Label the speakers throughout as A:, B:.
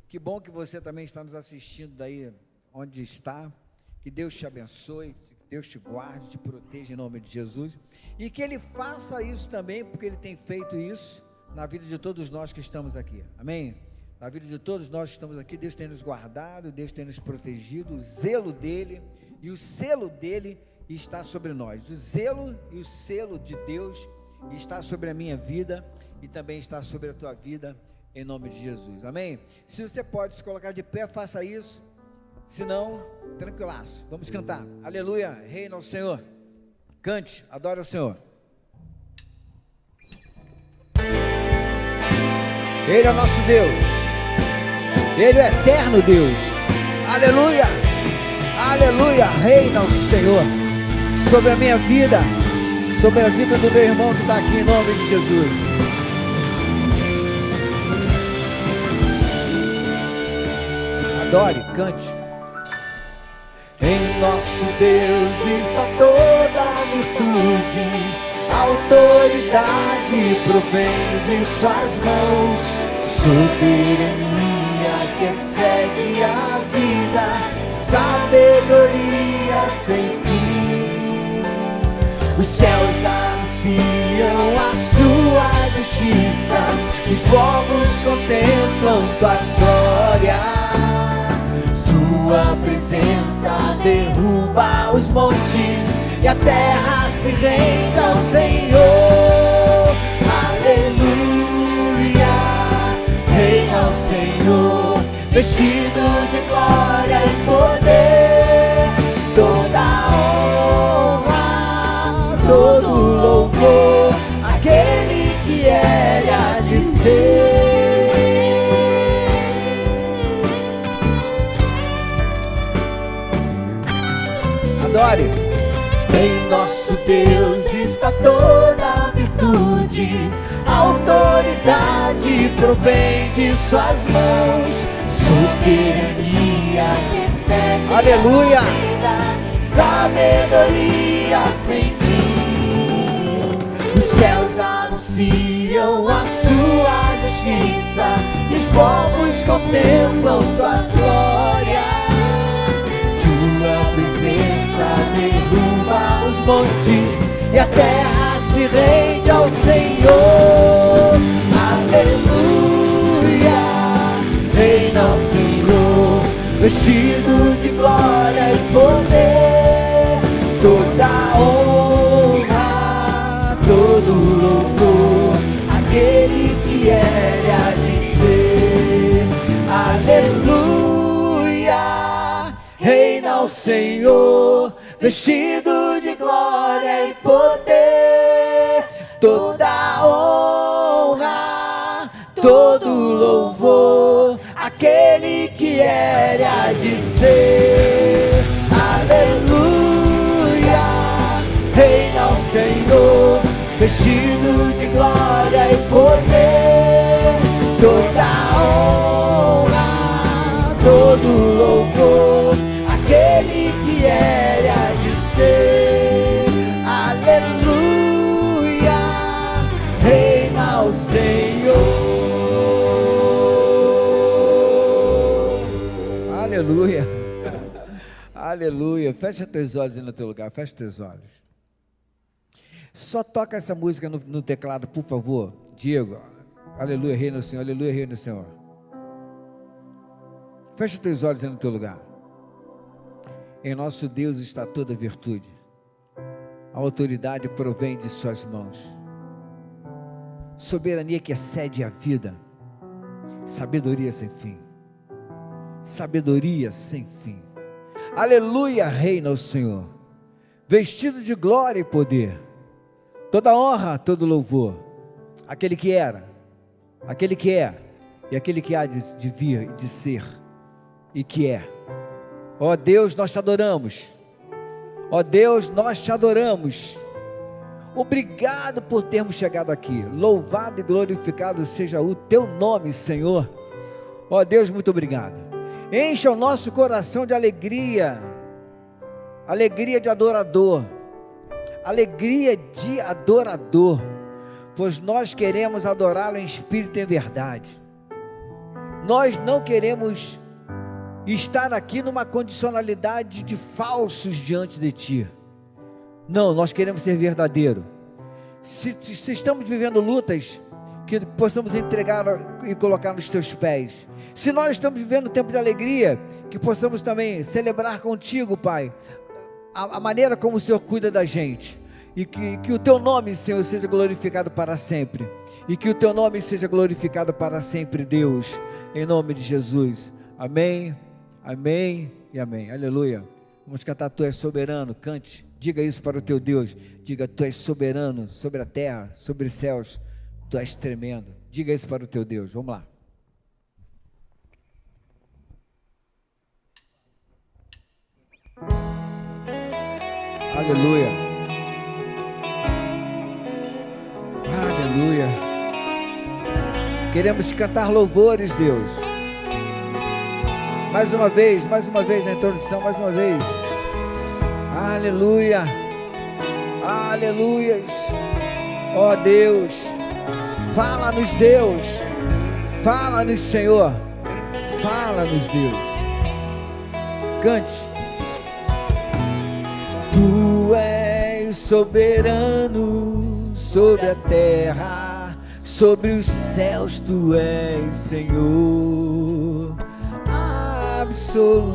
A: Que bom que você também está nos assistindo daí onde está. Que Deus te abençoe, que Deus te guarde, te proteja em nome de Jesus. E que Ele faça isso também, porque Ele tem feito isso na vida de todos nós que estamos aqui. Amém? Na vida de todos nós que estamos aqui, Deus tem nos guardado, Deus tem nos protegido, o zelo dEle e o selo dEle está sobre nós. O zelo e o selo de Deus está sobre a minha vida e também está sobre a tua vida, em nome de Jesus, amém? Se você pode se colocar de pé, faça isso. Se não, tranquilaço, vamos cantar, aleluia, reina o Senhor. Cante, adore o Senhor. Ele é o nosso Deus, Ele é eterno Deus, aleluia, aleluia, reina o Senhor, sobre a minha vida, sobre a vida do meu irmão que está aqui, em nome de Jesus. Adore, cante.
B: Em nosso Deus está toda a virtude, a autoridade provém de suas mãos, soberania que excede a vida, sabedoria sem fim. Os céus anunciam a sua justiça, os povos contemplam sua glória. Sua presença derruba os montes e a terra se rende ao Senhor. Aleluia, reina o Senhor, vestido de glória e poder. Toda honra, todo louvor, aquele que era e há de ser.
A: Adore.
B: Em nosso Deus está toda a virtude, a autoridade provém de suas mãos, soberania que excede
A: aleluia,
B: a vida, sabedoria sem fim. Os céus anunciam a sua justiça, e os povos contemplam sua glória. Sua presença derruba os montes e a terra se rende ao Senhor. Aleluia, reina o Senhor, vestido de glória e poder. Toda honra, todo louvor, aquele que era e há de ser. Aleluia, reina o Senhor, vestido de glória e poder. Toda honra, todo louvor, aquele que era e há de ser. Aleluia, reina o Senhor, vestido de glória e poder. Toda honra, todo louvor, aquele que era e há de ser. Aleluia, reina o Senhor.
A: Aleluia, aleluia. Fecha teus olhos aí no teu lugar, fecha teus olhos. Só toca essa música no teclado, por favor, Diego. Aleluia, reina o Senhor, aleluia, reina o Senhor. Fecha teus olhos aí no teu lugar. Em nosso Deus está toda virtude, a autoridade provém de suas mãos, soberania que excede a vida, sabedoria sem fim, sabedoria sem fim. Aleluia, reina o Senhor, vestido de glória e poder. Toda honra, todo louvor, aquele que era, aquele que é e aquele que há de vir e de ser e que é. Ó Deus, nós te adoramos. Ó Deus, nós te adoramos. Obrigado por termos chegado aqui. Louvado e glorificado seja o teu nome, Senhor. Ó Deus, muito obrigado. Encha o nosso coração de alegria, alegria de adorador, alegria de adorador, pois nós queremos adorá-lo em espírito e em verdade. Nós não queremos estar aqui numa condicionalidade de falsos diante de Ti. Não, nós queremos ser verdadeiro. Se estamos vivendo lutas, que possamos entregar e colocar nos Teus pés. Se nós estamos vivendo um tempo de alegria, que possamos também celebrar contigo, Pai, a maneira como o Senhor cuida da gente. E que o Teu nome, Senhor, seja glorificado para sempre. E que o Teu nome seja glorificado para sempre, Deus. Em nome de Jesus. Amém, amém e amém. Aleluia. Vamos cantar Tu és soberano. Cante, diga isso para o teu Deus. Diga, Tu és soberano sobre a terra, sobre os céus. Tu és tremendo. Diga isso para o teu Deus. Vamos lá. Aleluia. Aleluia. Queremos cantar louvores, Deus. Mais uma vez na introdução, mais uma vez. Aleluia. Aleluia. Ó Deus, fala-nos, Deus. Fala-nos, Senhor. Fala-nos, Deus. Cante. Tu és soberano sobre a terra, sobre os céus. Tu és Senhor absoluto.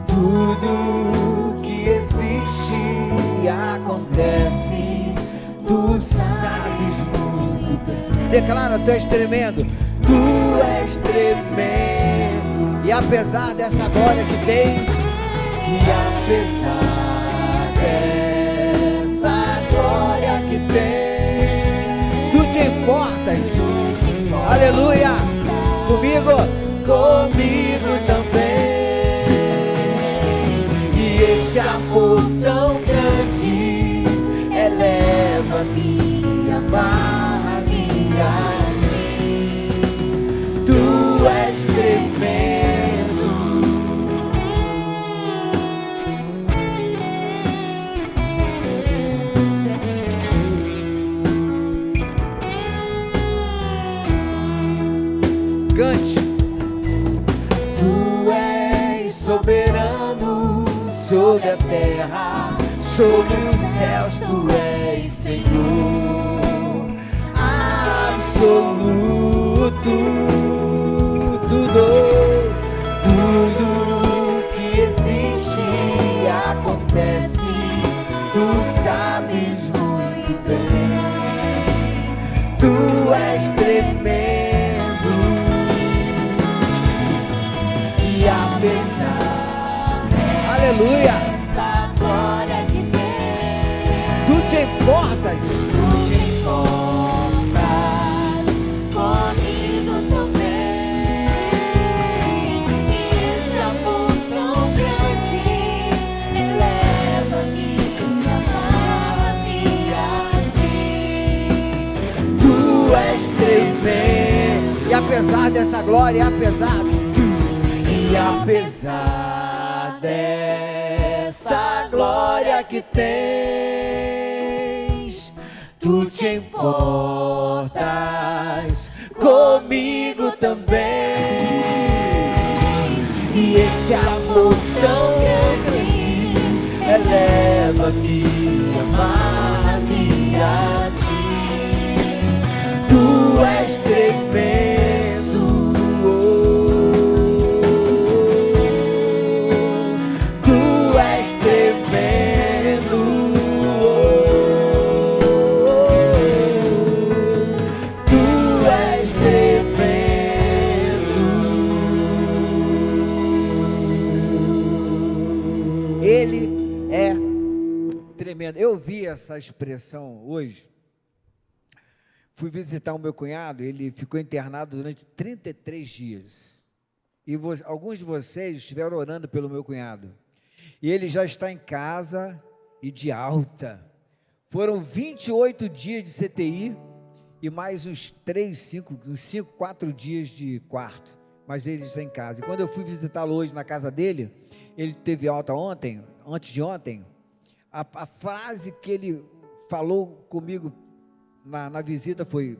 A: Tudo que existe e acontece, Tu sabes muito bem. Declara, Tu és tremendo. Tu és tremendo. E apesar dessa glória que tens, e apesar dessa glória que tens, Tu te importas. Aleluia. Comigo também. E esse amor tão grande eleva-me, amarra-me a Ti. Tu és tremendo. Cante. Tu és soberano sobre a terra, sobre os céus. Tu és Senhor absoluto. Tudo que existe e acontece, Tu sabes muito bem. Tu és tremendo. E apesar aleluia dessa glória que tem, Tu te importas. Tu te importas comigo também. E esse amor tão grande eleva-me, amarra-me a Ti. Tu és tremendo. E apesar dessa glória, apesar dessa glória que tens, Tu te importas comigo também. E esse amor tão grande eleva-me, amarra-me a Ti. Tu és tremendo. Ele é tremendo. Eu vi essa expressão hoje. Fui visitar o meu cunhado, ele ficou internado durante 33 dias. E alguns de vocês estiveram orando pelo meu cunhado. E ele já está em casa e de alta. Foram 28 dias de CTI e mais uns 4 dias de quarto. Mas ele está em casa. E quando eu fui visitá-lo hoje na casa dele, ele teve alta antes de ontem. A frase que ele falou comigo na visita foi: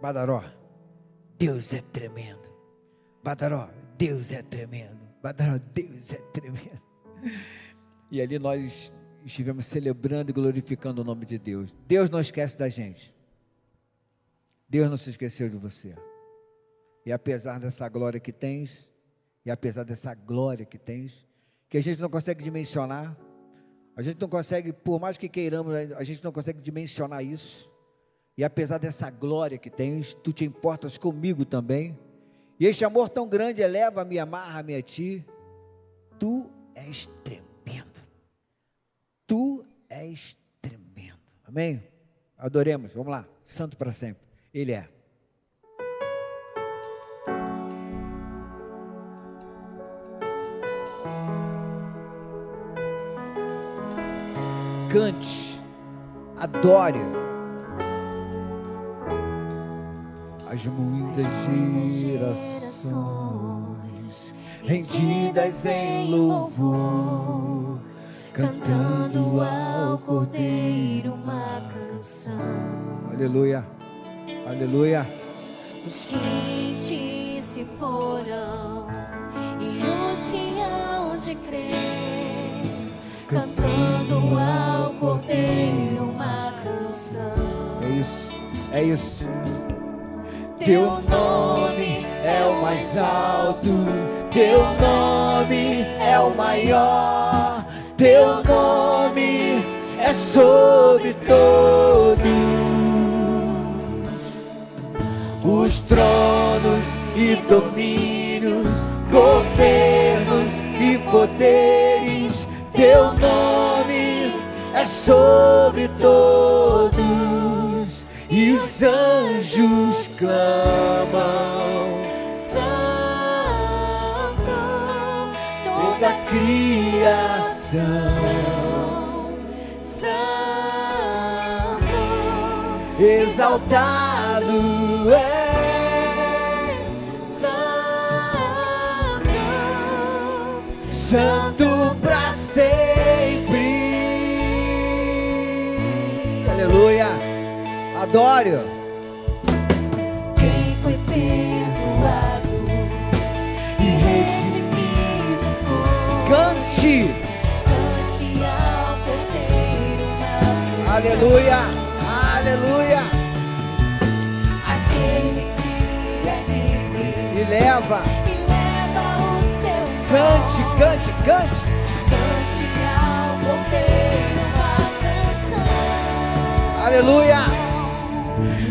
A: Badaró, Deus é tremendo. Badaró, Deus é tremendo. Badaró, Deus é tremendo. E ali nós estivemos celebrando e glorificando o nome de Deus. Deus não esquece da gente. Deus não se esqueceu de você. E apesar dessa glória que tens, que a gente não consegue dimensionar, a gente não consegue, por mais que queiramos, a gente não consegue dimensionar isso. E apesar dessa glória que tens, tu te importas comigo também. E este amor tão grande eleva-me, amarra-me a ti. Tu és tremendo. Tu és tremendo. Amém? Adoremos, vamos lá. Santo para sempre. Ele é. Cante, adore as muitas gerações rendidas em louvor, cantando ao Cordeiro uma canção. Aleluia, aleluia.
C: Os que em ti se foram e os que hão de crer, cantando ao Cordeiro uma canção.
A: É isso.
B: Teu nome é o mais alto, teu nome é o maior, teu nome é sobre todos os tronos e domínios, governos e poderes. Teu nome é sobre todos, e os anjos clamam: Santo, toda a criação,
C: Santo,
B: exaltado és, Santo para sempre.
A: Aleluia. Adore.
C: quem foi perdoado e redimido foi.
A: Cante.
C: Cante ao Cordeiro uma canção.
A: Aleluia. Aleluia.
C: Aquele que é livre
A: E leva.
C: e leva o seu
A: Cante,
C: nome.
A: cante, cante.
C: Cante ao Cordeiro uma canção.
A: Aleluia.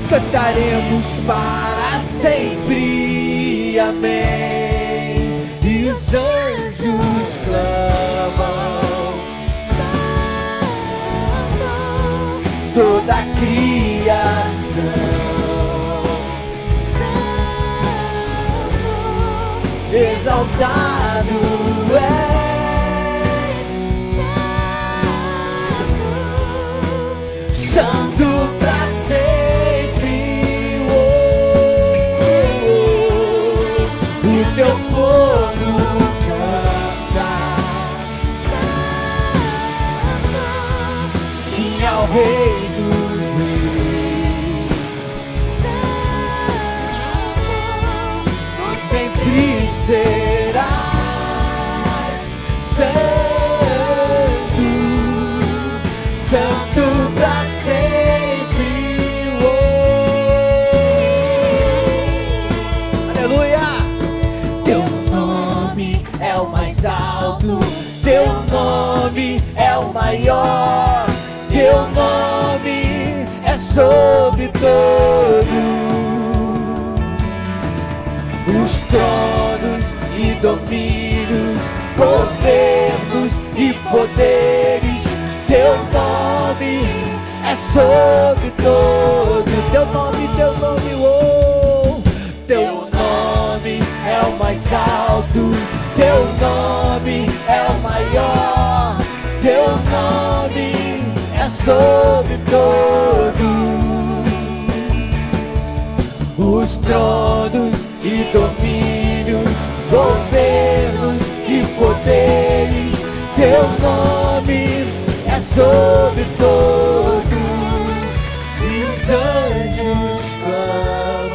B: Cantaremos para sempre, amém. E os anjos clamam:
C: Santo,
B: toda a criação,
C: Santo,
B: exaltado és,
C: Santo,
B: Santo para sempre. O teu povo canta sim ao Rei dos Reis. Por sempre serás santo, santo para sempre.
A: Aleluia.
B: Teu nome é o mais alto, teu nome é o maior, teu nome é sobre todos os tronos e domínios, governos e poderes. Teu nome é sobre todos. Teu nome, oh. Teu nome é o mais alto, teu nome é o maior, teu nome é sobre todos os tronos e domínios, governos e poderes. Teu nome é sobre todos, e os anjos clamam: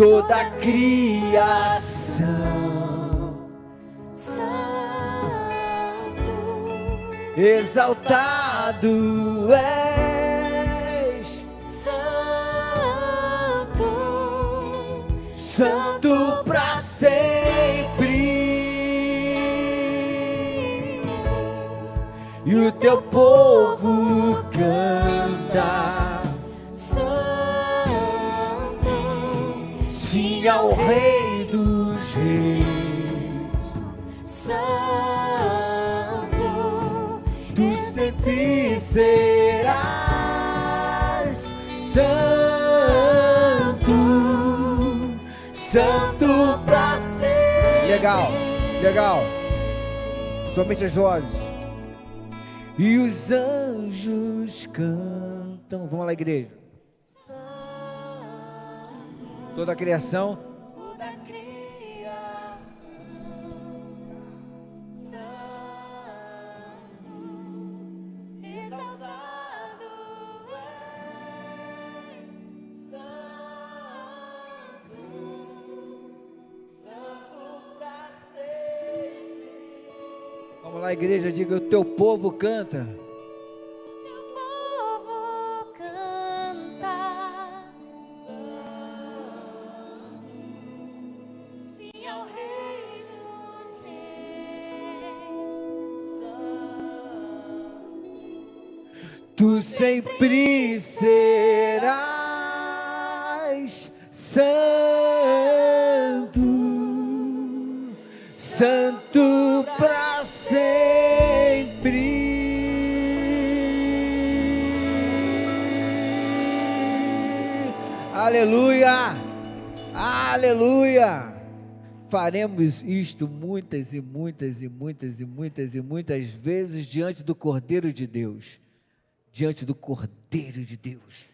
B: toda a criação.
C: Santo,
B: Exaltado és,
C: Santo,
B: Santo pra sempre. E o teu povo canta,
C: Santo,
B: sim ao Rei dos Reis.
C: Santo,
B: Tu sempre serás santo, santo pra sempre.
A: Legal, legal. Somente as vozes. E os anjos cantam. Vamos lá, igreja. Toda a criação.
C: toda a criação. Santo, exaltado és, Santo, Santo pra sempre.
A: Vamos lá, igreja. Diga: o teu povo canta.
C: Meu povo canta, sim ao Rei dos Reis,
B: Tu sempre serás santo, santo pra sempre.
A: Aleluia! Aleluia! Faremos isto muitas e muitas e muitas e muitas e muitas vezes diante do Cordeiro de Deus. Diante do Cordeiro de Deus.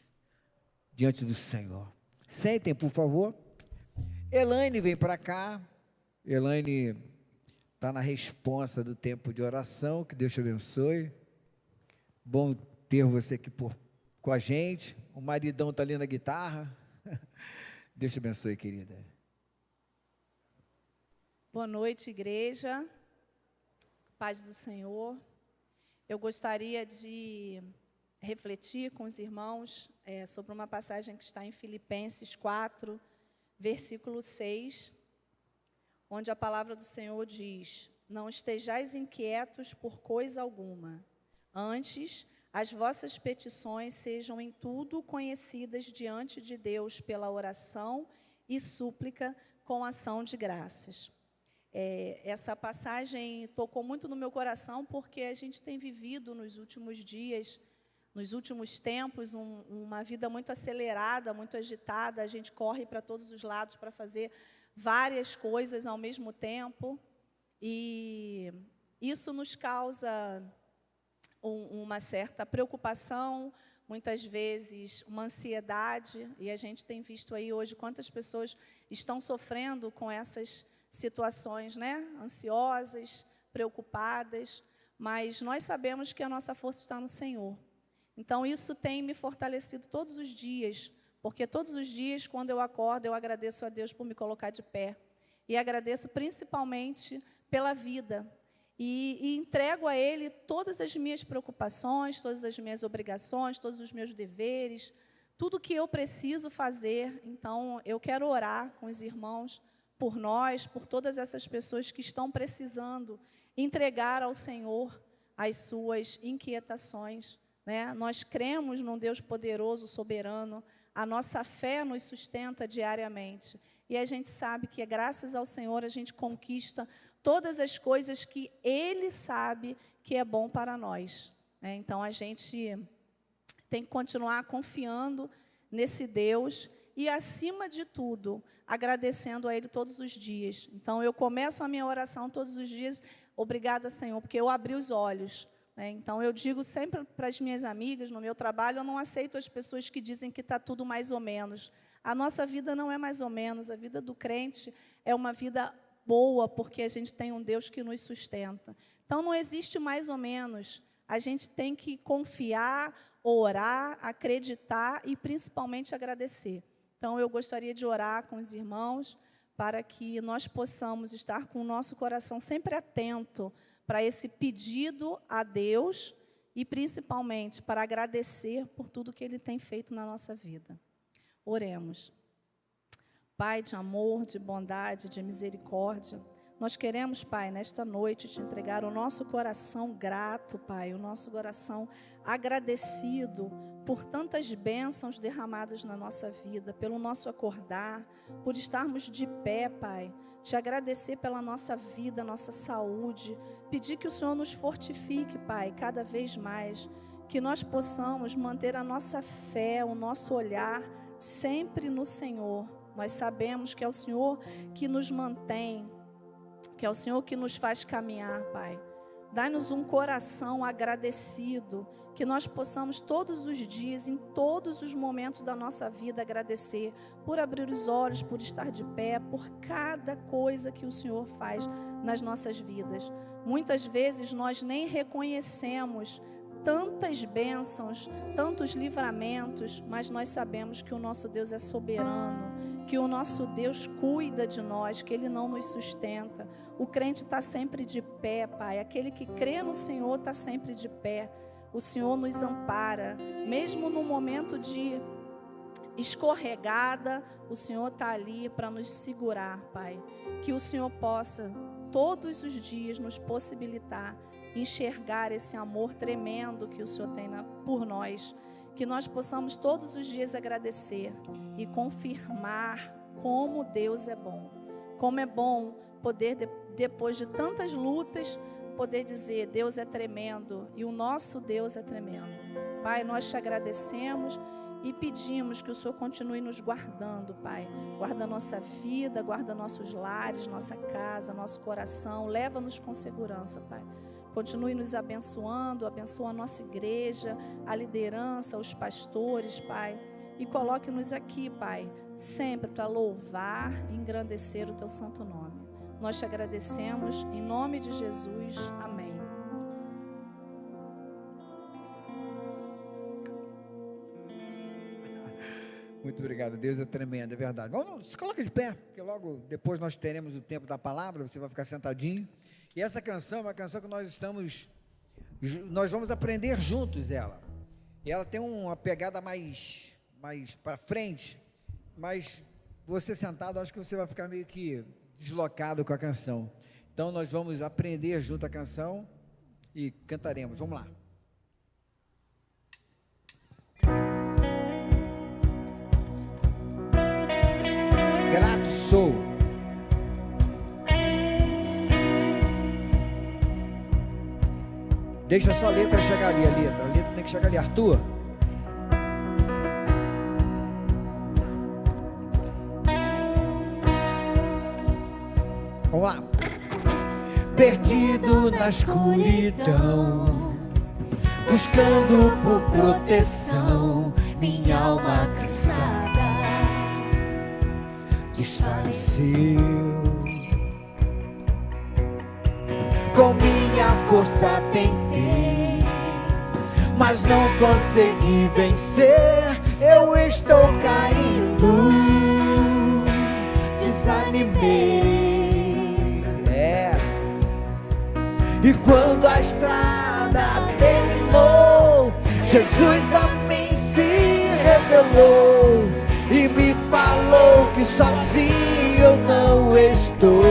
A: Diante do Senhor. Sentem, por favor. Elaine vem para cá. Elaine está na responsa do tempo de oração. Que Deus te abençoe. Bom ter você aqui com a gente. O maridão está ali na guitarra. Deus te abençoe, querida.
D: Boa noite, igreja. Paz do Senhor. Eu gostaria de refletir com os irmãos sobre uma passagem que está em Filipenses 4, versículo 6, onde a palavra do Senhor diz: não estejais inquietos por coisa alguma, antes as vossas petições sejam em tudo conhecidas diante de Deus pela oração e súplica com ação de graças. Essa passagem tocou muito no meu coração, porque a gente tem vivido nos últimos dias, nos últimos tempos, uma vida muito acelerada, muito agitada. A gente corre para todos os lados para fazer várias coisas ao mesmo tempo, e isso nos causa uma certa preocupação, muitas vezes uma ansiedade, e a gente tem visto aí hoje quantas pessoas estão sofrendo com essas situações, né? Ansiosas, preocupadas, mas nós sabemos que a nossa força está no Senhor. Então, isso tem me fortalecido todos os dias, porque todos os dias, quando eu acordo, eu agradeço a Deus por me colocar de pé, e agradeço principalmente pela vida, e entrego a Ele todas as minhas preocupações, todas as minhas obrigações, todos os meus deveres, tudo que eu preciso fazer. Então, eu quero orar com os irmãos, por nós, por todas essas pessoas que estão precisando entregar ao Senhor as suas inquietações, né? Nós cremos num Deus poderoso, soberano, a nossa fé nos sustenta diariamente, e a gente sabe que graças ao Senhor a gente conquista todas as coisas que Ele sabe que é bom para nós, né? Então, a gente tem que continuar confiando nesse Deus e, acima de tudo, agradecendo a Ele todos os dias. Então, eu começo a minha oração todos os dias: obrigada, Senhor, porque eu abri os olhos, né? Então, eu digo sempre para as minhas amigas, no meu trabalho, eu não aceito as pessoas que dizem que está tudo mais ou menos. A nossa vida não é mais ou menos, a vida do crente é uma vida boa, porque a gente tem um Deus que nos sustenta. Então, não existe mais ou menos. A gente tem que confiar, orar, acreditar e, principalmente, agradecer. Então, eu gostaria de orar com os irmãos para que nós possamos estar com o nosso coração sempre atento para esse pedido a Deus e, principalmente, para agradecer por tudo que Ele tem feito na nossa vida. Oremos. Pai de amor, de bondade, de misericórdia, nós queremos, Pai, nesta noite te entregar o nosso coração grato, Pai, o nosso coração agradecido por tantas bênçãos derramadas na nossa vida, pelo nosso acordar, por estarmos de pé, Pai, te agradecer pela nossa vida, nossa saúde, pedir que o Senhor nos fortifique, Pai, cada vez mais, que nós possamos manter a nossa fé, o nosso olhar sempre no Senhor. Nós sabemos que é o Senhor que nos mantém, que é o Senhor que nos faz caminhar, Pai. Dá-nos um coração agradecido, que nós possamos todos os dias, em todos os momentos da nossa vida, agradecer por abrir os olhos, por estar de pé, por cada coisa que o Senhor faz nas nossas vidas. Muitas vezes nós nem reconhecemos tantas bênçãos, tantos livramentos, mas nós sabemos que o nosso Deus é soberano, que o nosso Deus cuida de nós, que Ele não nos sustenta. O crente está sempre de pé, Pai. Aquele que crê no Senhor está sempre de pé. O Senhor nos ampara. Mesmo no momento de escorregada, o Senhor está ali para nos segurar, Pai. Que o Senhor possa, todos os dias, nos possibilitar enxergar esse amor tremendo que o Senhor tem por nós. Que nós possamos todos os dias agradecer e confirmar como Deus é bom. Como é bom poder, depois de tantas lutas, poder dizer: Deus é tremendo e o nosso Deus é tremendo. Pai, nós te agradecemos e pedimos que o Senhor continue nos guardando, Pai. Guarda nossa vida, guarda nossos lares, nossa casa, nosso coração. Leva-nos com segurança, Pai. Continue nos abençoando, abençoa a nossa igreja, a liderança, os pastores, Pai. E coloque-nos aqui, Pai, sempre para louvar e engrandecer o Teu santo nome. Nós te agradecemos, em nome de Jesus. Amém.
A: Muito obrigado, Deus é tremendo, é verdade. Vamos, se coloca de pé, porque logo depois nós teremos o tempo da palavra, você vai ficar sentadinho. E essa canção é uma canção que nós vamos aprender juntos ela. E ela tem uma pegada mais para frente, mas você sentado, acho que você vai ficar meio que deslocado com a canção. Então nós vamos aprender junto a canção e cantaremos. Vamos lá. Grato sou. Deixa só a letra chegar ali, a letra tem que chegar ali. Arthur. Vamos lá.
B: Perdido na escuridão, buscando por proteção, minha alma cansada desfaleceu. Com minha força tentei, mas não consegui vencer. Eu estou caindo, desanimei. E quando a estrada terminou, Jesus a mim se revelou e me falou que sozinho eu não estou.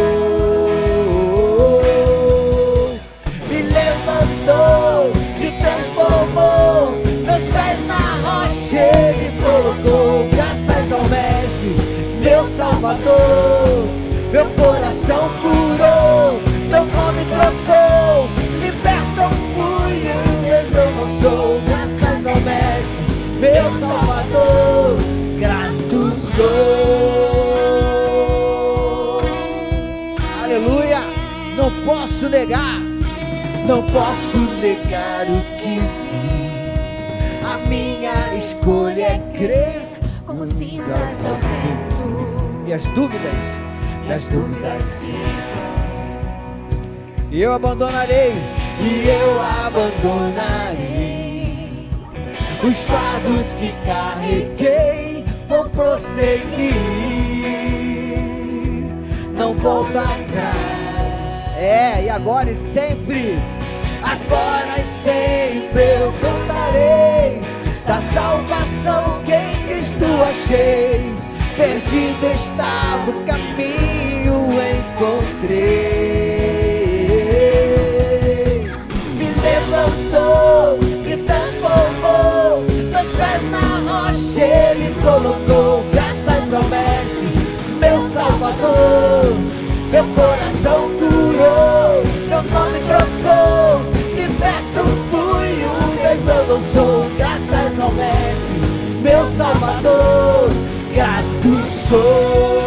B: Me levantou, me transformou, meus pés na rocha Ele colocou. Graças ao Mestre, meu Salvador, meu coração curou, meu nome trocou, libertou fui, mesmo eu não sou. Graças ao Mestre, meu Salvador, grato sou.
A: Aleluia. Não posso negar.
B: Não posso negar o que vi. A minha escolha é crer
C: como cinzas ao vento.
A: E as dúvidas
B: se vão.
A: E eu abandonarei
B: os fardos que carreguei, vou prosseguir, não volto atrás.
A: E agora e sempre.
B: Agora e sempre eu cantarei da salvação que em Cristo achei. Perdido estava, o caminho encontrei. Me levantou, me transformou, meus pés na rocha Ele colocou. Graças ao Mestre, meu Salvador, meu coração curou, meu nome trocou, liberto fui, o mesmo eu não sou. Graças ao Mestre, meu Salvador, grato sou.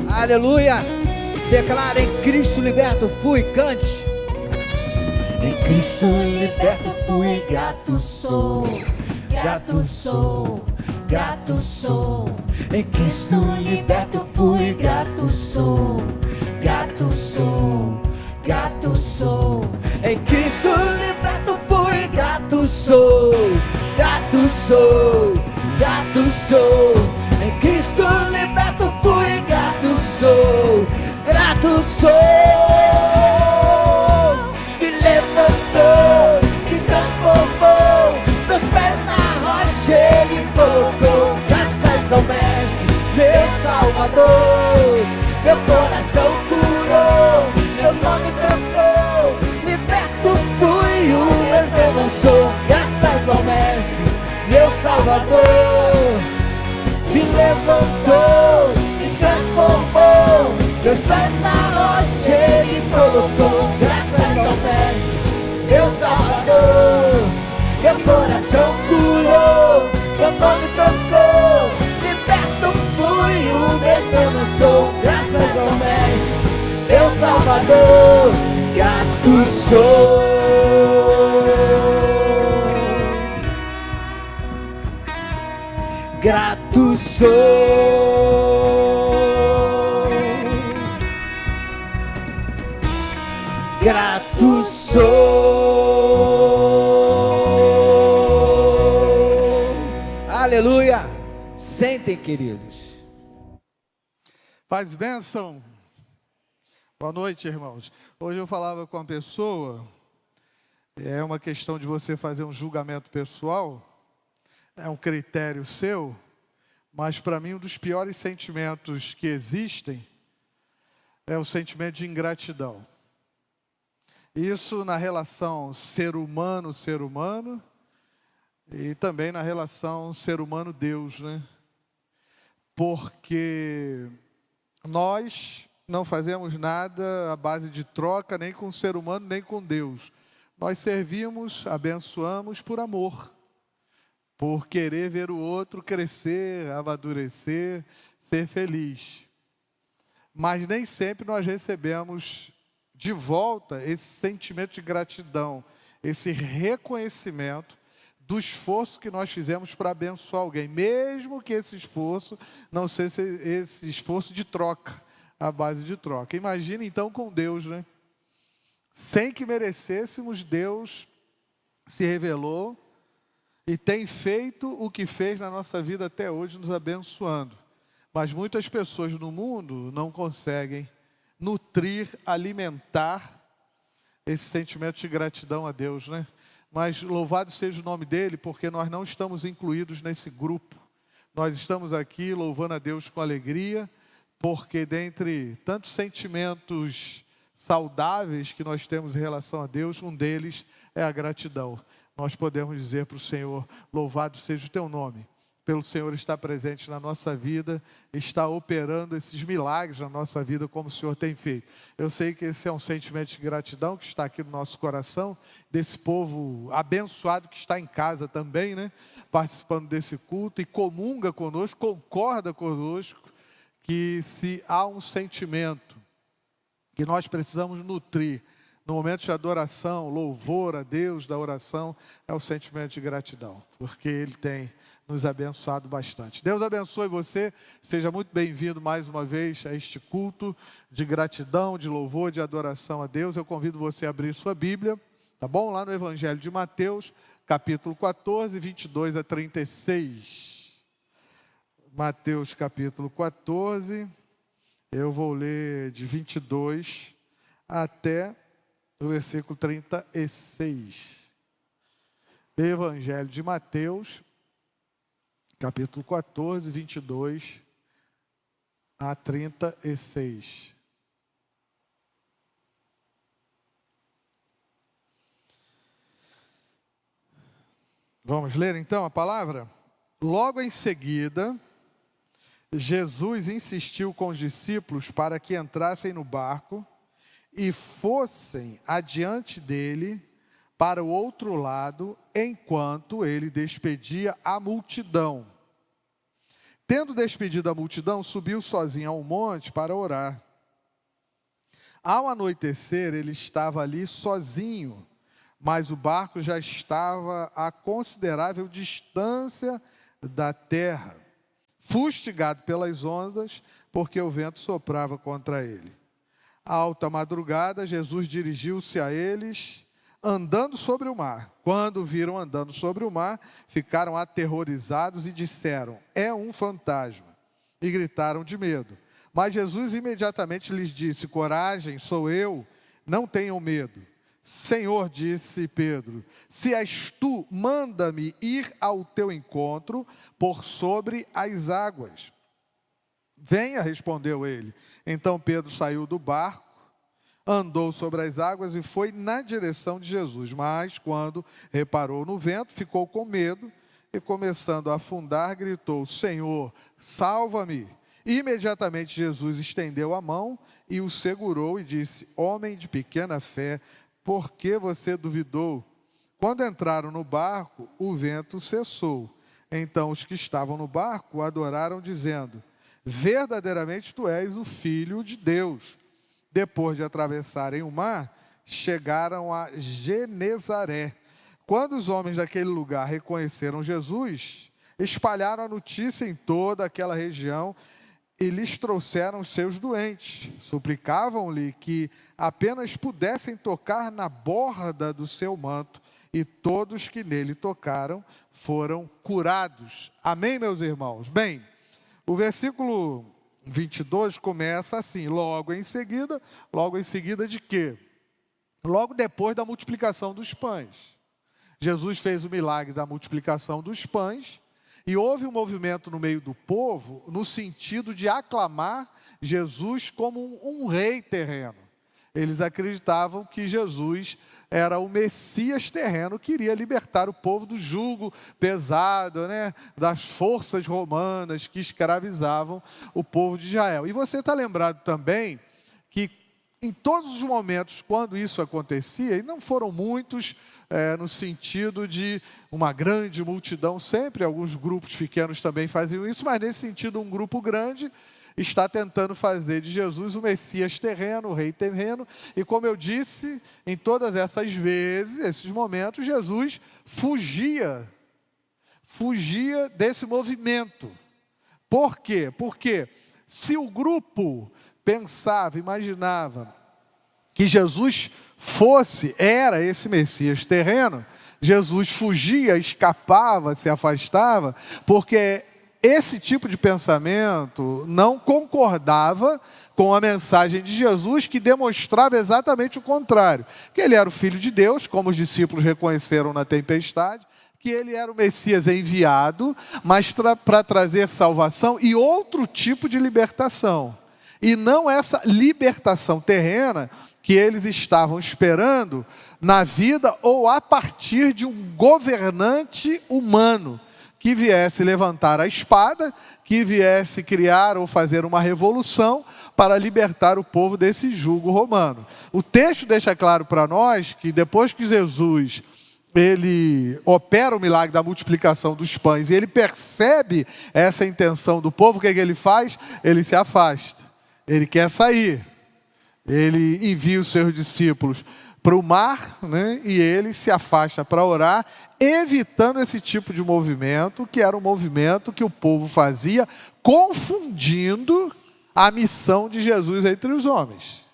A: Aleluia. Declara: em Cristo liberto fui. Cante.
B: Em Cristo liberto fui, grato sou, grato sou, grato sou. Em Cristo liberto fui, grato sou, grato sou, grato sou. Em Cristo liberto fui, grato sou, grato sou, grato sou. Em Cristo liberto fui, grato sou, grato sou. Me levantou, me transformou, meus pés na rocha Ele colocou. Graças ao Mestre, meu Salvador, meu coração curou, meu nome trocou, liberto fui, o mesmo eu não sou. Graças ao Mestre, meu Salvador, me levantou, me transformou, meus pés na rocha Ele colocou. Graças ao Mestre, meu Salvador, meu coração curou, meu nome trocou, liberto fui, o mesmo eu não sou. Graças ao Mestre, meu Salvador, grato sou. Grato sou, grato sou.
A: Aleluia. Sentem, queridos.
E: Paz e bênção. Boa noite, irmãos. Hoje eu falava com uma pessoa, é uma questão de você fazer um julgamento pessoal, é um critério seu, mas para mim um dos piores sentimentos que existem é o sentimento de ingratidão. Isso na relação ser humano, e também na relação ser humano-Deus, né? Porque nós não fazemos nada à base de troca, nem com o ser humano, nem com Deus. Nós servimos, abençoamos por amor, por querer ver o outro crescer, amadurecer, ser feliz. Mas nem sempre nós recebemos de volta esse sentimento de gratidão, esse reconhecimento do esforço que nós fizemos para abençoar alguém, mesmo que esse esforço não seja esse esforço de troca, à base de troca. Imagina então com Deus, né? Sem que merecêssemos, Deus se revelou e tem feito o que fez na nossa vida até hoje, nos abençoando. Mas muitas pessoas no mundo não conseguem nutrir, alimentar esse sentimento de gratidão a Deus, né? Mas louvado seja o nome dele, porque nós não estamos incluídos nesse grupo. Nós estamos aqui louvando a Deus com alegria, porque dentre tantos sentimentos saudáveis que nós temos em relação a Deus, um deles é a gratidão. Nós podemos dizer para o Senhor: louvado seja o teu nome, pelo Senhor estar presente na nossa vida, está operando esses milagres na nossa vida como o Senhor tem feito. Eu sei que esse é um sentimento de gratidão que está aqui no nosso coração, desse povo abençoado que está em casa também, né? Participando desse culto e comunga conosco, concorda conosco, que se há um sentimento que nós precisamos nutrir no momento de adoração, louvor a Deus da oração, é o sentimento de gratidão, porque Ele tem nos abençoado bastante. Deus abençoe você, seja muito bem-vindo mais uma vez a este culto de gratidão, de louvor, de adoração a Deus. Eu convido você a abrir sua Bíblia, tá bom? Lá no Evangelho de Mateus, capítulo 14, 22 a 36. Mateus capítulo 14, eu vou ler de 22 até o versículo 36. Evangelho de Mateus, capítulo 14, 22 a 36. Vamos ler então a palavra? Logo em seguida, Jesus insistiu com os discípulos para que entrassem no barco e fossem adiante dele para o outro lado, enquanto ele despedia a multidão. Tendo despedido a multidão, subiu sozinho ao monte para orar. Ao anoitecer, ele estava ali sozinho, mas o barco já estava a considerável distância da terra, fustigado pelas ondas, porque o vento soprava contra ele. À alta madrugada, Jesus dirigiu-se a eles, andando sobre o mar. Quando o viram andando sobre o mar, ficaram aterrorizados e disseram: é um fantasma. E gritaram de medo. Mas Jesus imediatamente lhes disse: coragem, sou eu, não tenham medo. Senhor, disse Pedro, se és tu, manda-me ir ao teu encontro por sobre as águas. Venha, respondeu ele. Então Pedro saiu do barco, andou sobre as águas e foi na direção de Jesus. Mas quando reparou no vento, ficou com medo e, começando a afundar, gritou: Senhor, salva-me. Imediatamente Jesus estendeu a mão e o segurou e disse: homem de pequena fé, por que você duvidou? Quando entraram no barco, o vento cessou. Então os que estavam no barco o adoraram, dizendo: verdadeiramente tu és o Filho de Deus. Depois de atravessarem o mar, chegaram a Genezaré. Quando os homens daquele lugar reconheceram Jesus, espalharam a notícia em toda aquela região e lhes trouxeram os seus doentes. Suplicavam-lhe que apenas pudessem tocar na borda do seu manto, e todos que nele tocaram foram curados. Amém, meus irmãos? Bem, o versículo 22 começa assim: logo em seguida de quê? Logo depois da multiplicação dos pães. Jesus fez o milagre da multiplicação dos pães, e houve um movimento no meio do povo, no sentido de aclamar Jesus como um rei terreno. Eles acreditavam que Jesus era o Messias terreno, que iria libertar o povo do jugo pesado, das forças romanas que escravizavam o povo de Israel. E você está lembrado também que em todos os momentos quando isso acontecia, e não foram muitos, no sentido de uma grande multidão, sempre alguns grupos pequenos também faziam isso, mas nesse sentido um grupo grande está tentando fazer de Jesus o Messias terreno, o rei terreno. E como eu disse, em todas essas vezes, esses momentos, Jesus fugia desse movimento. Por quê? Porque se o grupo pensava, imaginava que Jesus era esse Messias terreno, Jesus fugia, escapava, se afastava, porque esse tipo de pensamento não concordava com a mensagem de Jesus, que demonstrava exatamente o contrário, que ele era o Filho de Deus, como os discípulos reconheceram na tempestade, que ele era o Messias enviado, mas para trazer salvação e outro tipo de libertação, e não essa libertação terrena que eles estavam esperando na vida ou a partir de um governante humano que viesse levantar a espada, que viesse criar ou fazer uma revolução para libertar o povo desse jugo romano. O texto deixa claro para nós que depois que Jesus ele opera o milagre da multiplicação dos pães e ele percebe essa intenção do povo, o que ele faz? Ele se afasta, ele quer sair. Ele envia os seus discípulos para o mar, né? E ele se afasta para orar, evitando esse tipo de movimento, que era um movimento que o povo fazia, confundindo a missão de Jesus entre os homens.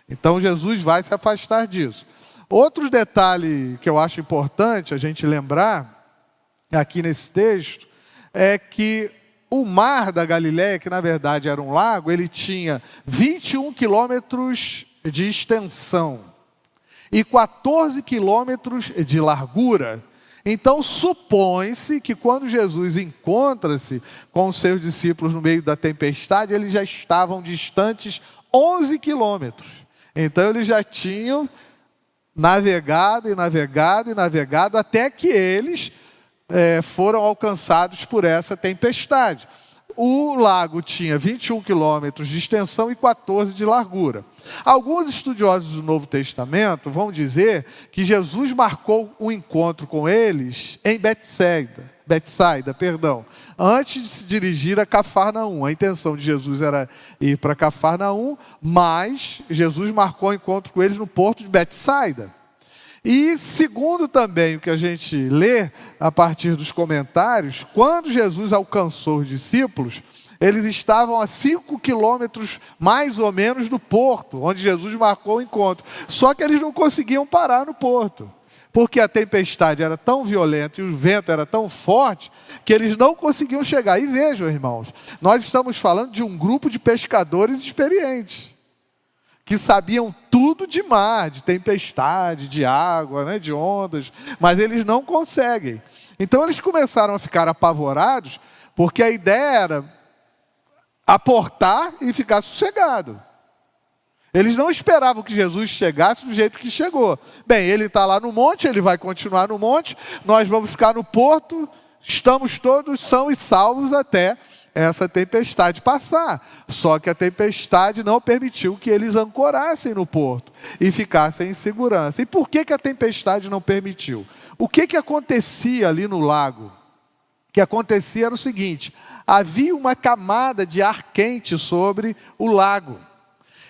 E: Então Jesus vai se afastar disso. Outro detalhe que eu acho importante a gente lembrar, aqui nesse texto, é que o mar da Galileia, que na verdade era um lago, ele tinha 21 quilômetros de extensão e 14 quilômetros de largura. Então supõe-se que quando Jesus encontra-se com os seus discípulos no meio da tempestade, eles já estavam distantes 11 quilômetros. Então eles já tinham navegado e navegado e navegado até que eles foram alcançados por essa tempestade. O lago tinha 21 quilômetros de extensão e 14 de largura. Alguns estudiosos do Novo Testamento vão dizer que Jesus marcou um encontro com eles em Betsaida, antes de se dirigir a Cafarnaum. A intenção de Jesus era ir para Cafarnaum, mas Jesus marcou um encontro com eles no porto de Betsaida. E segundo também o que a gente lê a partir dos comentários, quando Jesus alcançou os discípulos, eles estavam a 5 quilômetros mais ou menos do porto, onde Jesus marcou o encontro. Só que eles não conseguiam parar no porto, porque a tempestade era tão violenta e o vento era tão forte, que eles não conseguiam chegar. E vejam, irmãos, nós estamos falando de um grupo de pescadores experientes, que sabiam tudo de mar, de tempestade, de água, né, de ondas, mas eles não conseguem. Então eles começaram a ficar apavorados, porque a ideia era aportar e ficar sossegado. Eles não esperavam que Jesus chegasse do jeito que chegou. Bem, ele está lá no monte, ele vai continuar no monte, nós vamos ficar no porto, estamos todos sãos e salvos até essa tempestade passar. Só que a tempestade não permitiu que eles ancorassem no porto e ficassem em segurança. E por que a tempestade não permitiu? O que acontecia ali no lago? O que acontecia era o seguinte: havia uma camada de ar quente sobre o lago.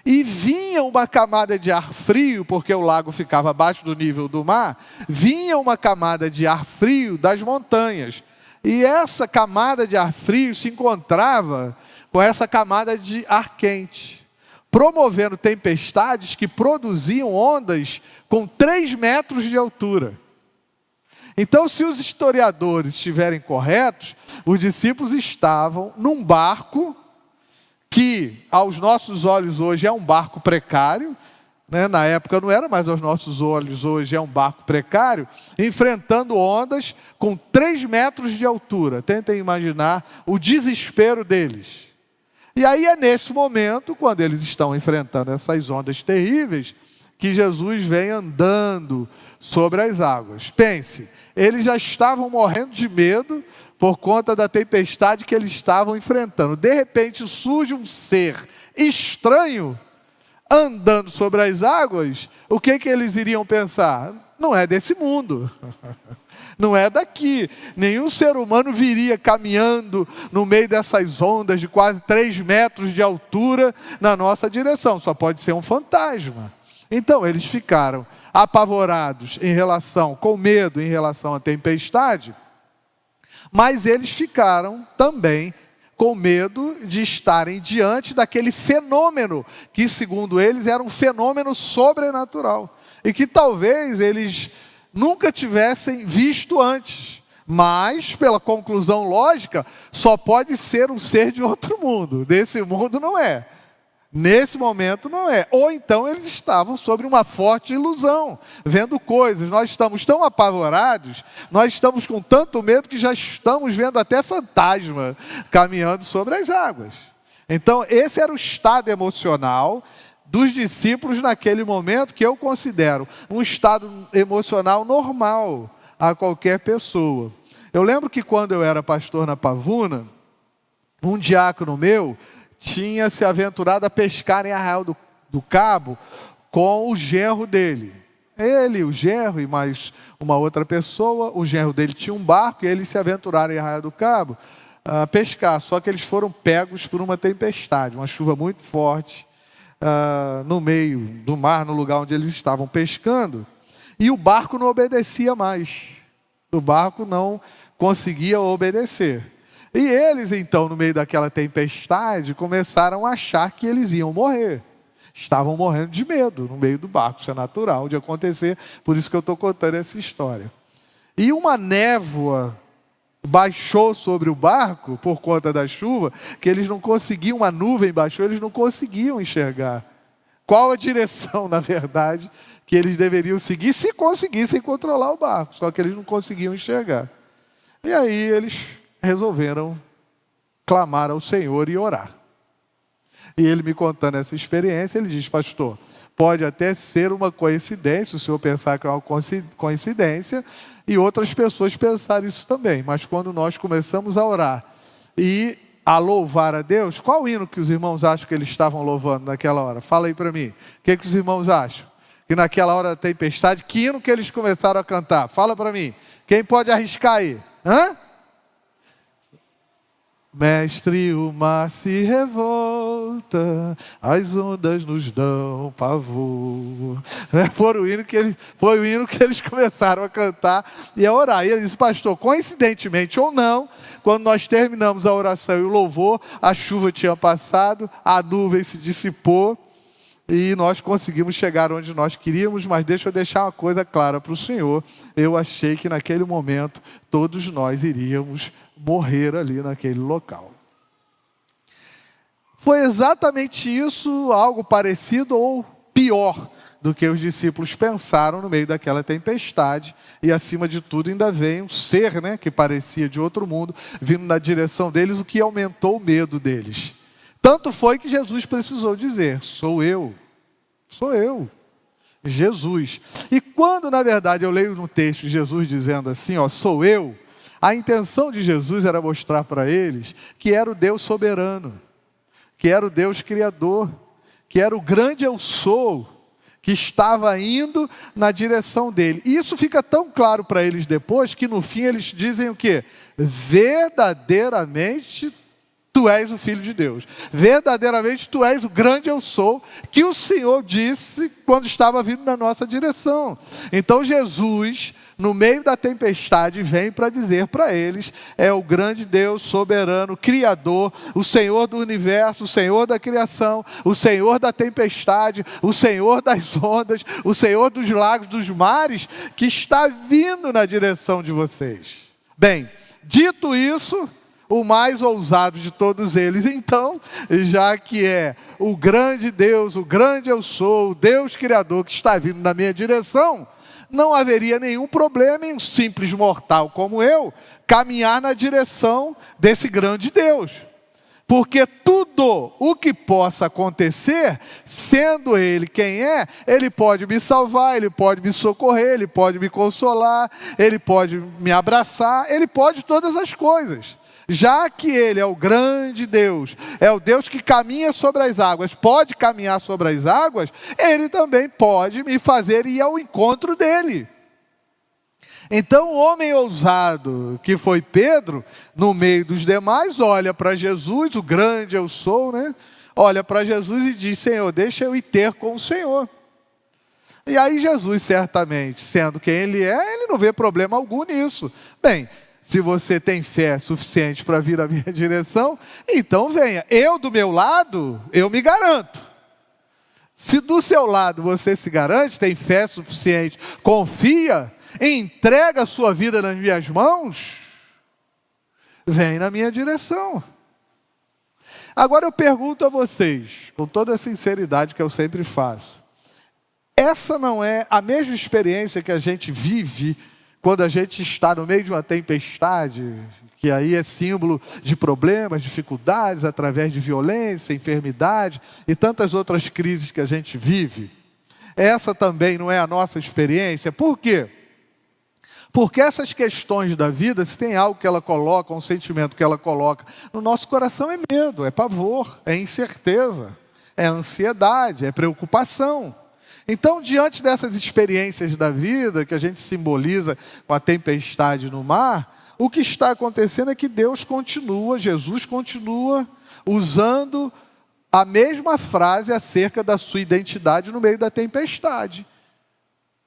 E: E vinha uma camada de ar frio, porque o lago ficava abaixo do nível do mar, vinha uma camada de ar frio das montanhas. E essa camada de ar frio se encontrava com essa camada de ar quente, promovendo tempestades que produziam ondas com 3 metros de altura. Então, se os historiadores estiverem corretos, os discípulos estavam num barco que, aos nossos olhos hoje, é um barco precário, né? Na época não era, mas aos nossos olhos hoje é um barco precário, enfrentando ondas com 3 metros de altura. Tentem imaginar o desespero deles. E aí é nesse momento, quando eles estão enfrentando essas ondas terríveis, que Jesus vem andando sobre as águas. Pense, eles já estavam morrendo de medo por conta da tempestade que eles estavam enfrentando. De repente surge um ser estranho andando sobre as águas. O que eles iriam pensar? Não é desse mundo, não é daqui. Nenhum ser humano viria caminhando no meio dessas ondas de quase 3 metros de altura na nossa direção. Só pode ser um fantasma. Então eles ficaram apavorados com medo em relação à tempestade, mas eles ficaram também com medo de estarem diante daquele fenômeno, que segundo eles era um fenômeno sobrenatural, e que talvez eles nunca tivessem visto antes, mas pela conclusão lógica, só pode ser um ser de outro mundo, desse mundo não é. Nesse momento não é. Ou então eles estavam sobre uma forte ilusão, vendo coisas. Nós estamos tão apavorados, nós estamos com tanto medo que já estamos vendo até fantasma caminhando sobre as águas. Então esse era o estado emocional dos discípulos naquele momento, que eu considero um estado emocional normal a qualquer pessoa. Eu lembro que quando eu era pastor na Pavuna, um diácono meu tinha se aventurado a pescar em Arraial do Cabo com o genro dele. Ele, o genro e mais uma outra pessoa, o genro dele tinha um barco e eles se aventuraram em Arraial do Cabo a pescar. Só que eles foram pegos por uma tempestade, uma chuva muito forte. no meio do mar, no lugar onde eles estavam pescando, e o barco não obedecia mais. O barco não conseguia obedecer. E eles, então, no meio daquela tempestade, começaram a achar que eles iam morrer. Estavam morrendo de medo no meio do barco. Isso é natural de acontecer, por isso que eu estou contando essa história. E uma névoa baixou sobre o barco, por conta da chuva, que eles não conseguiam, uma nuvem baixou, eles não conseguiam enxergar qual a direção, na verdade, que eles deveriam seguir, se conseguissem controlar o barco. Só que eles não conseguiam enxergar. E aí eles resolveram clamar ao Senhor e orar. E ele me contando essa experiência, ele diz: pastor, pode até ser uma coincidência, o senhor pensar que é uma coincidência, e outras pessoas pensarem isso também. Mas quando nós começamos a orar e a louvar a Deus, qual hino que os irmãos acham que eles estavam louvando naquela hora? Fala aí para mim. O que os irmãos acham? Que naquela hora da tempestade, que hino que eles começaram a cantar? Fala para mim. Quem pode arriscar aí? Hã? Mestre, o mar se revolta, as ondas nos dão pavor. Foi o hino que eles começaram a cantar e a orar. E ele disse: pastor, coincidentemente ou não, quando nós terminamos a oração e o louvor, a chuva tinha passado, a nuvem se dissipou e nós conseguimos chegar onde nós queríamos. Mas deixa eu deixar uma coisa clara para o senhor: eu achei que naquele momento todos nós iríamos morrer ali naquele local. Foi exatamente isso, algo parecido ou pior do que os discípulos pensaram no meio daquela tempestade. E acima de tudo ainda veio um ser, que parecia de outro mundo, vindo na direção deles, o que aumentou o medo deles. Tanto foi que Jesus precisou dizer: sou eu, Jesus. E quando na verdade eu leio no texto Jesus dizendo assim, sou eu, a intenção de Jesus era mostrar para eles que era o Deus soberano, que era o Deus criador, que era o grande eu sou, que estava indo na direção dele. E isso fica tão claro para eles depois, que no fim eles dizem o quê? Verdadeiramente tu és o Filho de Deus. Verdadeiramente tu és o grande eu sou, que o Senhor disse quando estava vindo na nossa direção. Então Jesus, no meio da tempestade, vem para dizer para eles: é o grande Deus soberano, Criador, o Senhor do universo, o Senhor da criação, o Senhor da tempestade, o Senhor das ondas, o Senhor dos lagos, dos mares, que está vindo na direção de vocês. Bem, dito isso, o mais ousado de todos eles, então, já que é o grande Deus, o grande eu sou, o Deus Criador que está vindo na minha direção, não haveria nenhum problema em um simples mortal como eu caminhar na direção desse grande Deus. Porque tudo o que possa acontecer, sendo Ele quem é, Ele pode me salvar, Ele pode me socorrer, Ele pode me consolar, Ele pode me abraçar, Ele pode todas as coisas. Já que Ele é o grande Deus, é o Deus que caminha sobre as águas, pode caminhar sobre as águas, Ele também pode me fazer ir ao encontro dEle. Então o homem ousado que foi Pedro, no meio dos demais, olha para Jesus, o grande eu sou, olha para Jesus e diz: Senhor, deixa eu ir ter com o Senhor. E aí Jesus, certamente, sendo quem Ele é, Ele não vê problema algum nisso. Bem, se você tem fé suficiente para vir à minha direção, então venha. Eu, do meu lado, eu me garanto. Se do seu lado você se garante, tem fé suficiente, confia, entrega a sua vida nas minhas mãos, vem na minha direção. Agora eu pergunto a vocês, com toda a sinceridade que eu sempre faço: essa não é a mesma experiência que a gente vive quando a gente está no meio de uma tempestade, que aí é símbolo de problemas, dificuldades, através de violência, enfermidade e tantas outras crises que a gente vive? Essa também não é a nossa experiência. Por quê? Porque essas questões da vida, se tem algo que ela coloca, um sentimento que ela coloca no nosso coração, é medo, é pavor, é incerteza, é ansiedade, é preocupação. Então, diante dessas experiências da vida, que a gente simboliza com a tempestade no mar, o que está acontecendo é que Deus continua, Jesus continua usando a mesma frase acerca da sua identidade no meio da tempestade.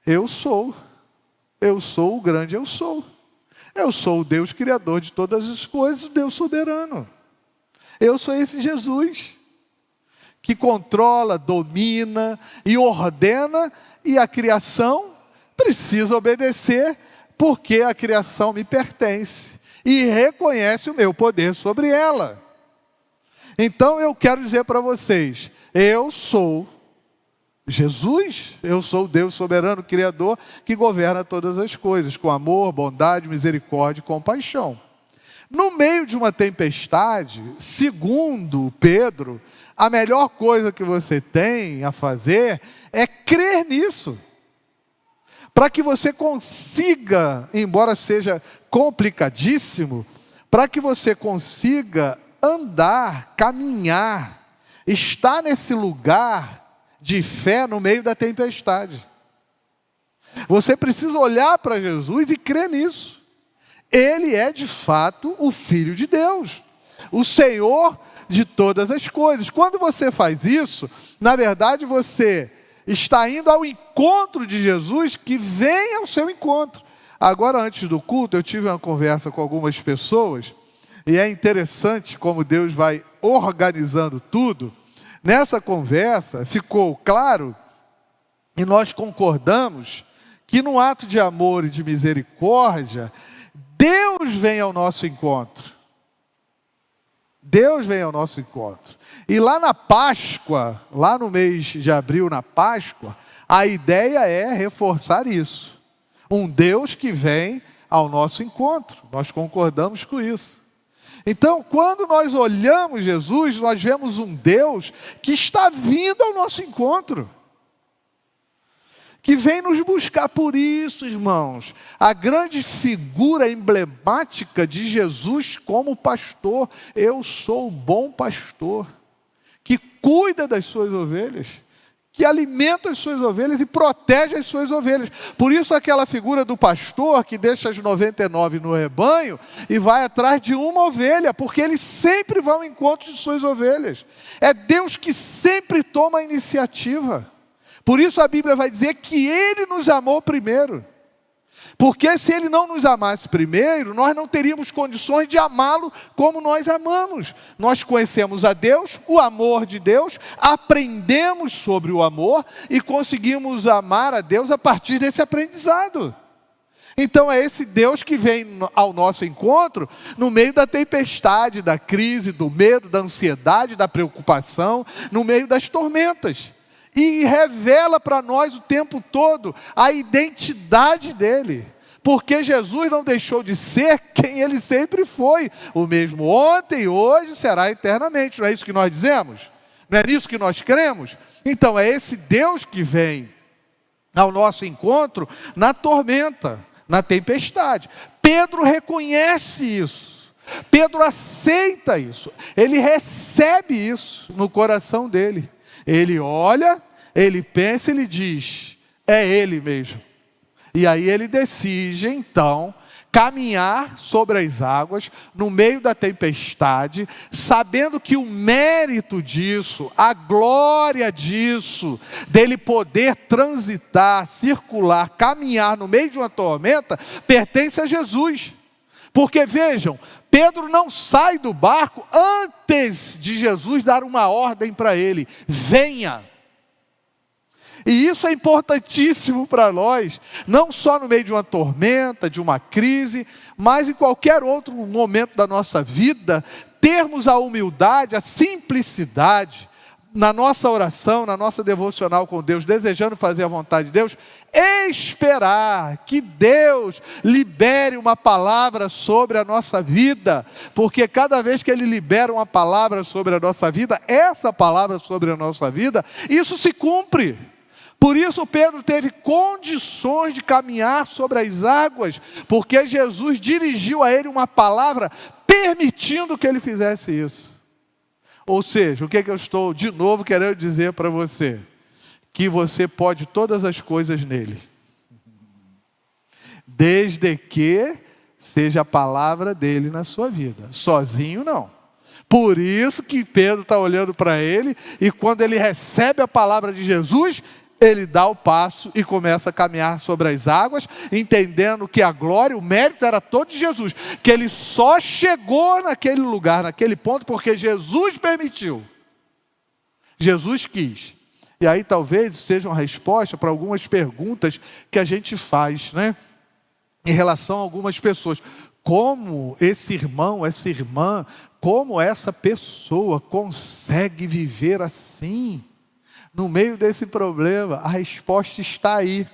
E: Eu sou o grande eu sou. Eu sou o Deus criador de todas as coisas, o Deus soberano. Eu sou esse Jesus que controla, domina e ordena, e a criação precisa obedecer, porque a criação me pertence e reconhece o meu poder sobre ela. Então eu quero dizer para vocês, eu sou Jesus, eu sou o Deus soberano, criador, que governa todas as coisas, com amor, bondade, misericórdia e compaixão. No meio de uma tempestade, segundo Pedro, a melhor coisa que você tem a fazer é crer nisso. Para que você consiga, embora seja complicadíssimo, para que você consiga andar, caminhar, estar nesse lugar de fé no meio da tempestade. Você precisa olhar para Jesus e crer nisso. Ele é de fato o Filho de Deus, o Senhor de todas as coisas. Quando você faz isso, na verdade você está indo ao encontro de Jesus, que vem ao seu encontro. Agora, antes do culto, eu tive uma conversa com algumas pessoas, e é interessante como Deus vai organizando tudo. Nessa conversa ficou claro, e nós concordamos, que no ato de amor e de misericórdia, Deus vem ao nosso encontro. Deus vem ao nosso encontro. E lá na Páscoa, lá no mês de abril, na Páscoa, a ideia é reforçar isso. Um Deus que vem ao nosso encontro. Nós concordamos com isso. Então, quando nós olhamos Jesus, nós vemos um Deus que está vindo ao nosso encontro, que vem nos buscar. Por isso, irmãos, a grande figura emblemática de Jesus como pastor, eu sou o bom pastor, que cuida das suas ovelhas, que alimenta as suas ovelhas e protege as suas ovelhas. Por isso aquela figura do pastor que deixa as 99 no rebanho e vai atrás de uma ovelha, porque ele sempre vai ao encontro de suas ovelhas. É Deus que sempre toma a iniciativa. Por isso a Bíblia vai dizer que Ele nos amou primeiro. Porque se Ele não nos amasse primeiro, nós não teríamos condições de amá-lo como nós amamos. Nós conhecemos a Deus, o amor de Deus, aprendemos sobre o amor e conseguimos amar a Deus a partir desse aprendizado. Então é esse Deus que vem ao nosso encontro no meio da tempestade, da crise, do medo, da ansiedade, da preocupação, no meio das tormentas. E revela para nós o tempo todo a identidade dele. Porque Jesus não deixou de ser quem ele sempre foi. O mesmo ontem, hoje, será eternamente. Não é isso que nós dizemos? Não é nisso que nós cremos? Então é esse Deus que vem ao nosso encontro na tormenta, na tempestade. Pedro reconhece isso. Pedro aceita isso. Ele recebe isso no coração dele. Ele olha, ele pensa, ele diz, é ele mesmo. E aí ele decide, então, caminhar sobre as águas, no meio da tempestade, sabendo que o mérito disso, a glória disso, dele poder transitar, circular, caminhar no meio de uma tormenta, pertence a Jesus. Porque vejam, Pedro não sai do barco antes de Jesus dar uma ordem para ele: venha. E isso é importantíssimo para nós, não só no meio de uma tormenta, de uma crise, mas em qualquer outro momento da nossa vida, termos a humildade, a simplicidade, na nossa oração, na nossa devocional com Deus, desejando fazer a vontade de Deus, esperar que Deus libere uma palavra sobre a nossa vida, porque cada vez que Ele libera uma palavra sobre a nossa vida, essa palavra sobre a nossa vida, isso se cumpre. Por isso Pedro teve condições de caminhar sobre as águas, porque Jesus dirigiu a ele uma palavra permitindo que ele fizesse isso. Ou seja, o que eu estou de novo querendo dizer para você? Que você pode todas as coisas nele. Desde que seja a palavra dele na sua vida. Sozinho não. Por isso que Pedro está olhando para ele, e quando ele recebe a palavra de Jesus, ele dá o passo e começa a caminhar sobre as águas, entendendo que a glória, o mérito era todo de Jesus, que ele só chegou naquele lugar, naquele ponto, porque Jesus permitiu. Jesus quis. E aí talvez seja uma resposta para algumas perguntas que a gente faz, né? Em relação a algumas pessoas. Como esse irmão, essa irmã, como essa pessoa consegue viver assim? No meio desse problema, a resposta está aí.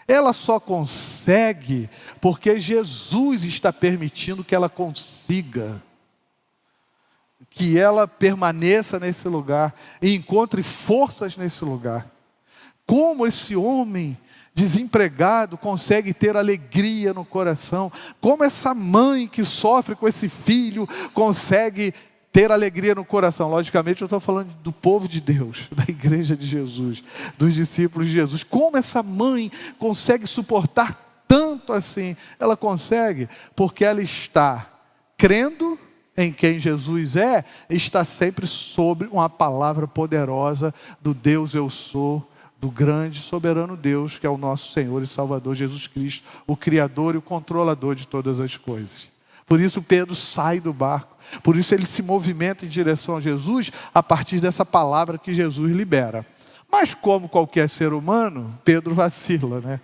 E: Ela só consegue porque Jesus está permitindo que ela consiga. Que ela permaneça nesse lugar e encontre forças nesse lugar. Como esse homem desempregado consegue ter alegria no coração? Como essa mãe que sofre com esse filho consegue ter alegria no coração? Logicamente eu estou falando do povo de Deus, da igreja de Jesus, dos discípulos de Jesus. Como essa mãe consegue suportar tanto assim? Ela consegue porque ela está crendo em quem Jesus é, está sempre sobre uma palavra poderosa do Deus eu sou, do grande soberano Deus, que é o nosso Senhor e Salvador Jesus Cristo, o Criador e o controlador de todas as coisas. Por isso Pedro sai do barco, por isso ele se movimenta em direção a Jesus, a partir dessa palavra que Jesus libera. Mas como qualquer ser humano, Pedro vacila, né?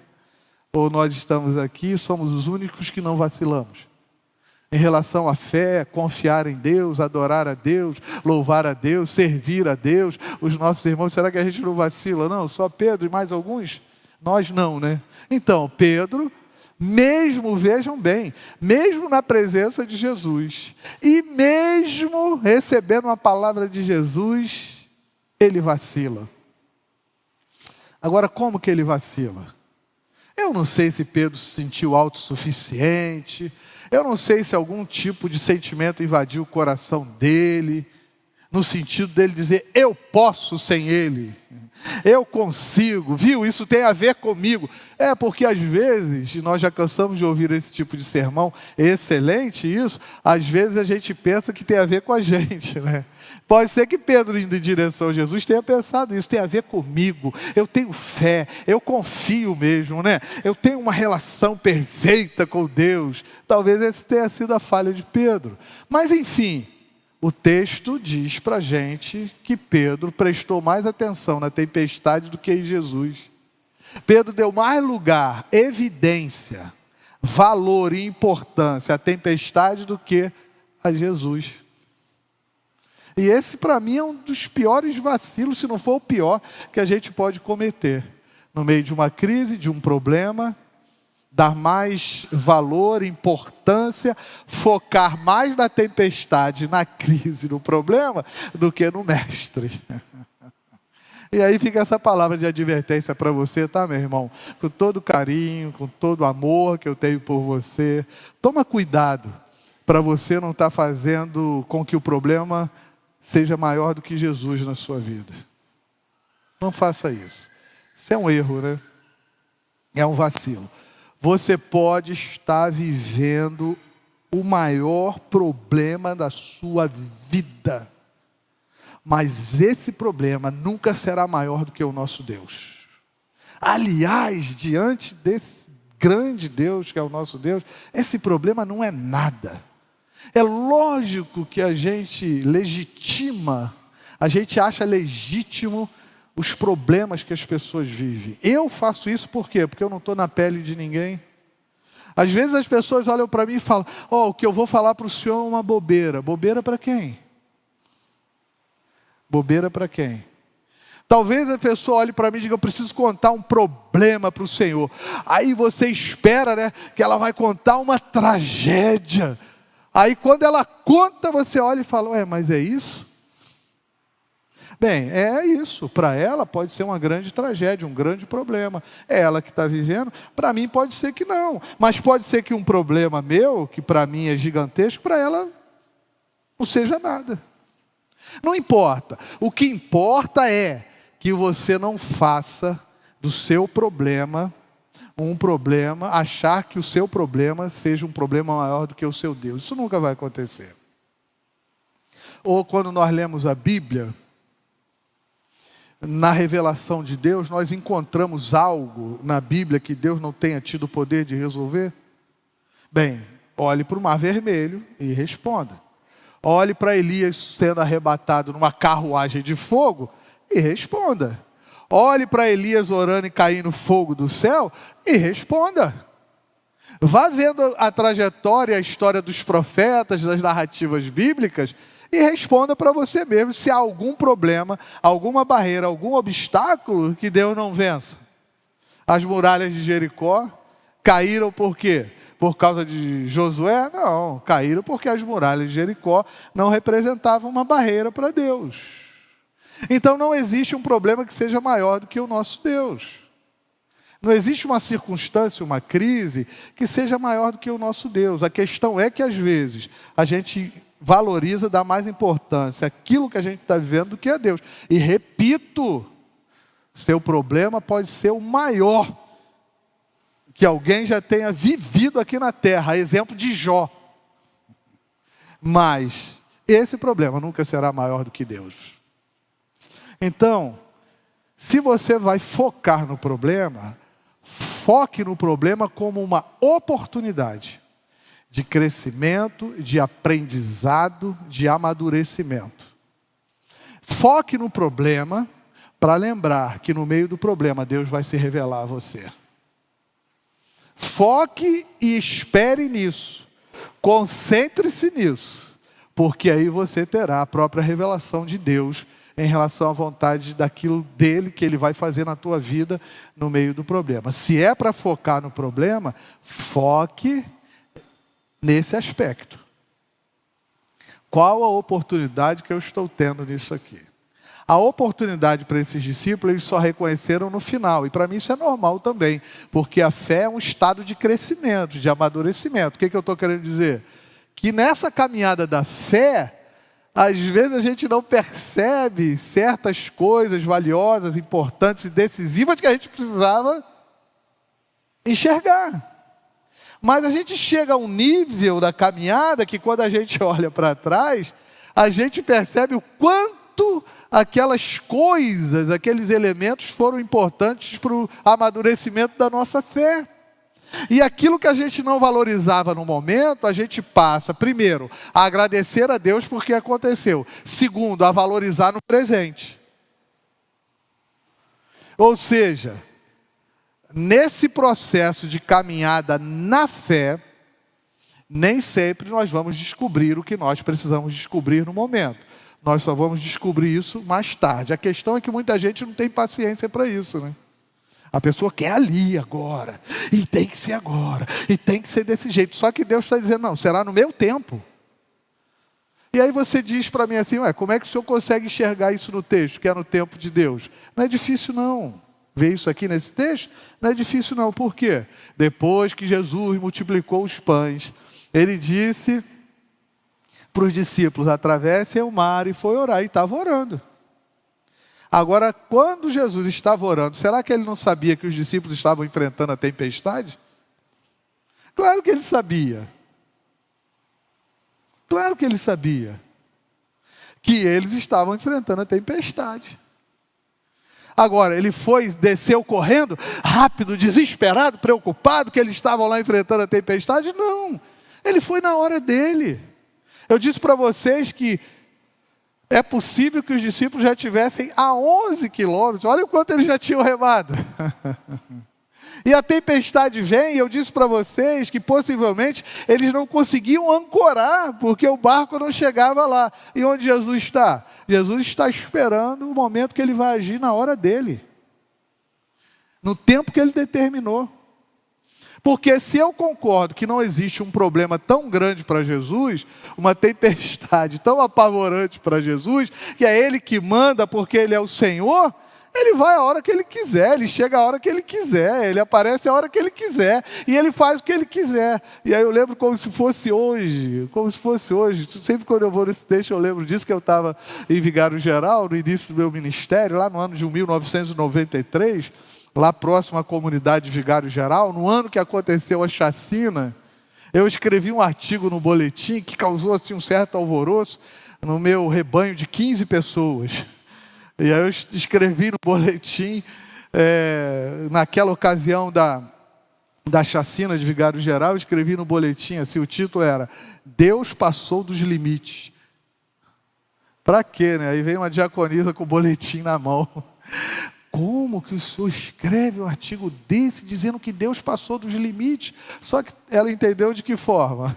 E: Ou nós estamos aqui, somos os únicos que não vacilamos. Em relação à fé, confiar em Deus, adorar a Deus, louvar a Deus, servir a Deus, os nossos irmãos, será que a gente não vacila? Não, só Pedro e mais alguns? Nós não, né? Então, Pedro, mesmo, vejam bem, mesmo na presença de Jesus, e mesmo recebendo uma palavra de Jesus, ele vacila. Agora, como que ele vacila? Eu não sei se Pedro se sentiu autossuficiente, eu não sei se algum tipo de sentimento invadiu o coração dele, no sentido dele dizer, eu posso sem ele, eu consigo, viu? Isso tem a ver comigo. É porque às vezes, e nós já cansamos de ouvir esse tipo de sermão, é excelente isso, às vezes a gente pensa que tem a ver com a gente, né? Pode ser que Pedro, indo em direção a Jesus, tenha pensado isso, tem a ver comigo, eu tenho fé, eu confio mesmo, né? Eu tenho uma relação perfeita com Deus. Talvez essa tenha sido a falha de Pedro. Mas enfim, o texto diz para a gente que Pedro prestou mais atenção na tempestade do que em Jesus. Pedro deu mais lugar, evidência, valor e importância à tempestade do que a Jesus. E esse para mim é um dos piores vacilos, se não for o pior, que a gente pode cometer. No meio de uma crise, de um problema, dar mais valor, importância, focar mais na tempestade, na crise, no problema, do que no mestre. E aí fica essa palavra de advertência para você, tá, meu irmão? Com todo carinho, com todo amor que eu tenho por você. Toma cuidado para você não estar fazendo com que o problema seja maior do que Jesus na sua vida. Não faça isso. Isso é um erro, né? É um vacilo. Você pode estar vivendo o maior problema da sua vida, mas esse problema nunca será maior do que o nosso Deus. Aliás, diante desse grande Deus que é o nosso Deus, esse problema não é nada. É lógico que a gente legitima, a gente acha legítimo os problemas que as pessoas vivem. Eu faço isso por quê? Porque eu não estou na pele de ninguém. Às vezes as pessoas olham para mim e falam, o que eu vou falar para o senhor é uma bobeira. Bobeira para quem? Bobeira para quem? Talvez a pessoa olhe para mim e diga, eu preciso contar um problema para o senhor. Aí você espera, né, que ela vai contar uma tragédia. Aí quando ela conta, você olha e fala, mas é isso? Bem, é isso. Para ela pode ser uma grande tragédia, um grande problema. É ela que está vivendo. Para mim pode ser que não. Mas pode ser que um problema meu, que para mim é gigantesco, para ela não seja nada. Não importa. O que importa é que você não faça do seu problema um problema, achar que o seu problema seja um problema maior do que o seu Deus. Isso nunca vai acontecer. ou quando nós lemos a Bíblia, na revelação de Deus, nós encontramos algo na Bíblia que Deus não tenha tido o poder de resolver? Bem, olhe para o Mar Vermelho e responda. Olhe para Elias sendo arrebatado numa carruagem de fogo e responda. Olhe para Elias orando e caindo fogo do céu e responda. Vá vendo a trajetória, a história dos profetas, das narrativas bíblicas e responda para você mesmo se há algum problema, alguma barreira, algum obstáculo que Deus não vença. As muralhas de Jericó caíram por quê? Por causa de Josué? Não, caíram porque as muralhas de Jericó não representavam uma barreira para Deus. Então não existe um problema que seja maior do que o nosso Deus. Não existe uma circunstância, uma crise que seja maior do que o nosso Deus. A questão é que às vezes a gente valoriza, dá mais importância àquilo que a gente está vivendo do que a Deus. E repito, seu problema pode ser o maior que alguém já tenha vivido aqui na terra, a exemplo de Jó. Mas esse problema nunca será maior do que Deus. Então, se você vai focar no problema, foque no problema como uma oportunidade de crescimento, de aprendizado, de amadurecimento. Foque no problema para lembrar que no meio do problema Deus vai se revelar a você. Foque e espere nisso. Concentre-se nisso, porque aí você terá a própria revelação de Deus em relação à vontade daquilo dele que ele vai fazer na tua vida no meio do problema. Se é para focar no problema, foque nesse aspecto. Qual a oportunidade que eu estou tendo nisso aqui? A oportunidade para esses discípulos, eles só reconheceram no final. E para mim isso é normal também, porque a fé é um estado de crescimento, de amadurecimento. O que eu estou querendo dizer? Que nessa caminhada da fé, às vezes a gente não percebe certas coisas valiosas, importantes e decisivas que a gente precisava enxergar. Mas a gente chega a um nível da caminhada que quando a gente olha para trás, a gente percebe o quanto aquelas coisas, aqueles elementos foram importantes para o amadurecimento da nossa fé. E aquilo que a gente não valorizava no momento, a gente passa, primeiro, a agradecer a Deus porque aconteceu. Segundo, a valorizar no presente. Ou seja, nesse processo de caminhada na fé, nem sempre nós vamos descobrir o que nós precisamos descobrir no momento. Nós só vamos descobrir isso mais tarde. A questão é que muita gente não tem paciência para isso, né? A pessoa quer ali agora, e tem que ser agora, e tem que ser desse jeito. Só que Deus está dizendo, não, será no meu tempo. E aí você diz para mim assim, como é que o senhor consegue enxergar isso no texto, que é no tempo de Deus? Não é difícil não. Ver isso aqui nesse texto? Não é difícil não. Por quê? Depois que Jesus multiplicou os pães, ele disse para os discípulos, atravessem o mar, e foi orar, e estava orando. Agora, quando Jesus estava orando, será que ele não sabia que os discípulos estavam enfrentando a tempestade? Claro que ele sabia. Claro que ele sabia que eles estavam enfrentando a tempestade. Agora, ele desceu correndo, rápido, desesperado, preocupado, que eles estavam lá enfrentando a tempestade? Não, ele foi na hora dele. Eu disse para vocês que é possível que os discípulos já estivessem a 11 quilômetros, olha o quanto eles já tinham remado. E a tempestade vem, e eu disse para vocês que possivelmente eles não conseguiam ancorar, porque o barco não chegava lá. E onde Jesus está? Jesus está esperando o momento que ele vai agir na hora dele. No tempo que ele determinou. Porque se eu concordo que não existe um problema tão grande para Jesus, uma tempestade tão apavorante para Jesus, que é Ele que manda porque Ele é o Senhor, Ele vai a hora que Ele quiser, Ele chega a hora que Ele quiser, Ele aparece a hora que Ele quiser, e Ele faz o que Ele quiser. E aí eu lembro como se fosse hoje, sempre quando eu vou nesse texto eu lembro disso, que eu estava em Vigário Geral, no início do meu ministério, lá no ano de 1993, lá próximo à comunidade de Vigário Geral, no ano que aconteceu a chacina, eu escrevi um artigo no boletim que causou assim, um certo alvoroço, no meu rebanho de 15 pessoas. E aí eu escrevi no boletim, naquela ocasião da chacina de Vigário Geral, eu escrevi no boletim, assim, o título era Deus passou dos limites. Para quê, né? Aí vem uma diaconisa com o boletim na mão. Como que o senhor escreve um artigo desse dizendo que Deus passou dos limites? Só que ela entendeu de que forma?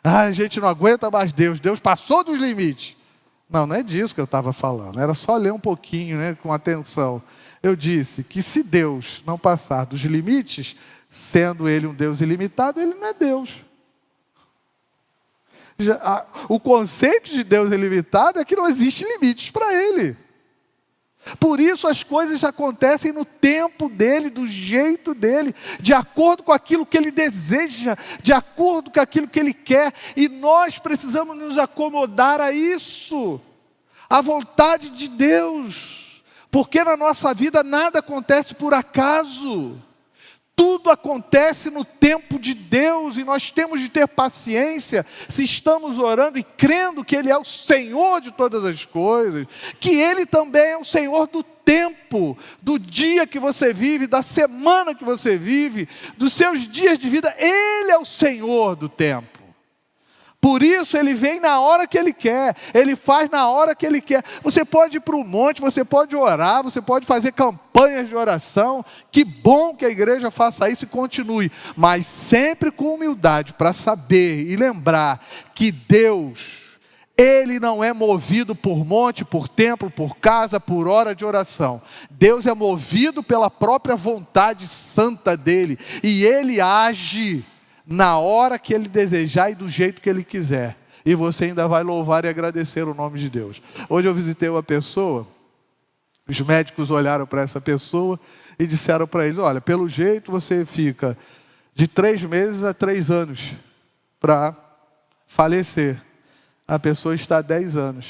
E: A gente não aguenta mais Deus passou dos limites. Não, não é disso que eu estava falando, era só ler um pouquinho, né, com atenção. Eu disse que se Deus não passar dos limites, sendo Ele um Deus ilimitado, Ele não é Deus. O conceito de Deus ilimitado é que não existe limites para Ele. Por isso as coisas acontecem no tempo dele, do jeito dele, de acordo com aquilo que ele deseja, de acordo com aquilo que ele quer, e nós precisamos nos acomodar a isso, à vontade de Deus, porque na nossa vida nada acontece por acaso. Tudo acontece no tempo de Deus e nós temos de ter paciência se estamos orando e crendo que Ele é o Senhor de todas as coisas, que Ele também é o Senhor do tempo, do dia que você vive, da semana que você vive, dos seus dias de vida. Ele é o Senhor do tempo. Por isso Ele vem na hora que Ele quer, Ele faz na hora que Ele quer. Você pode ir para o monte, você pode orar, você pode fazer campanhas de oração. Que bom que a igreja faça isso e continue, mas sempre com humildade, para saber e lembrar que Deus, Ele não é movido por monte, por templo, por casa, por hora de oração. Deus é movido pela própria vontade santa dEle, e Ele age na hora que Ele desejar e do jeito que Ele quiser. E você ainda vai louvar e agradecer o nome de Deus. Hoje eu visitei uma pessoa, os médicos olharam para essa pessoa e disseram para ele: olha, pelo jeito você fica de 3 meses a 3 anos para falecer. A pessoa está há 10 anos.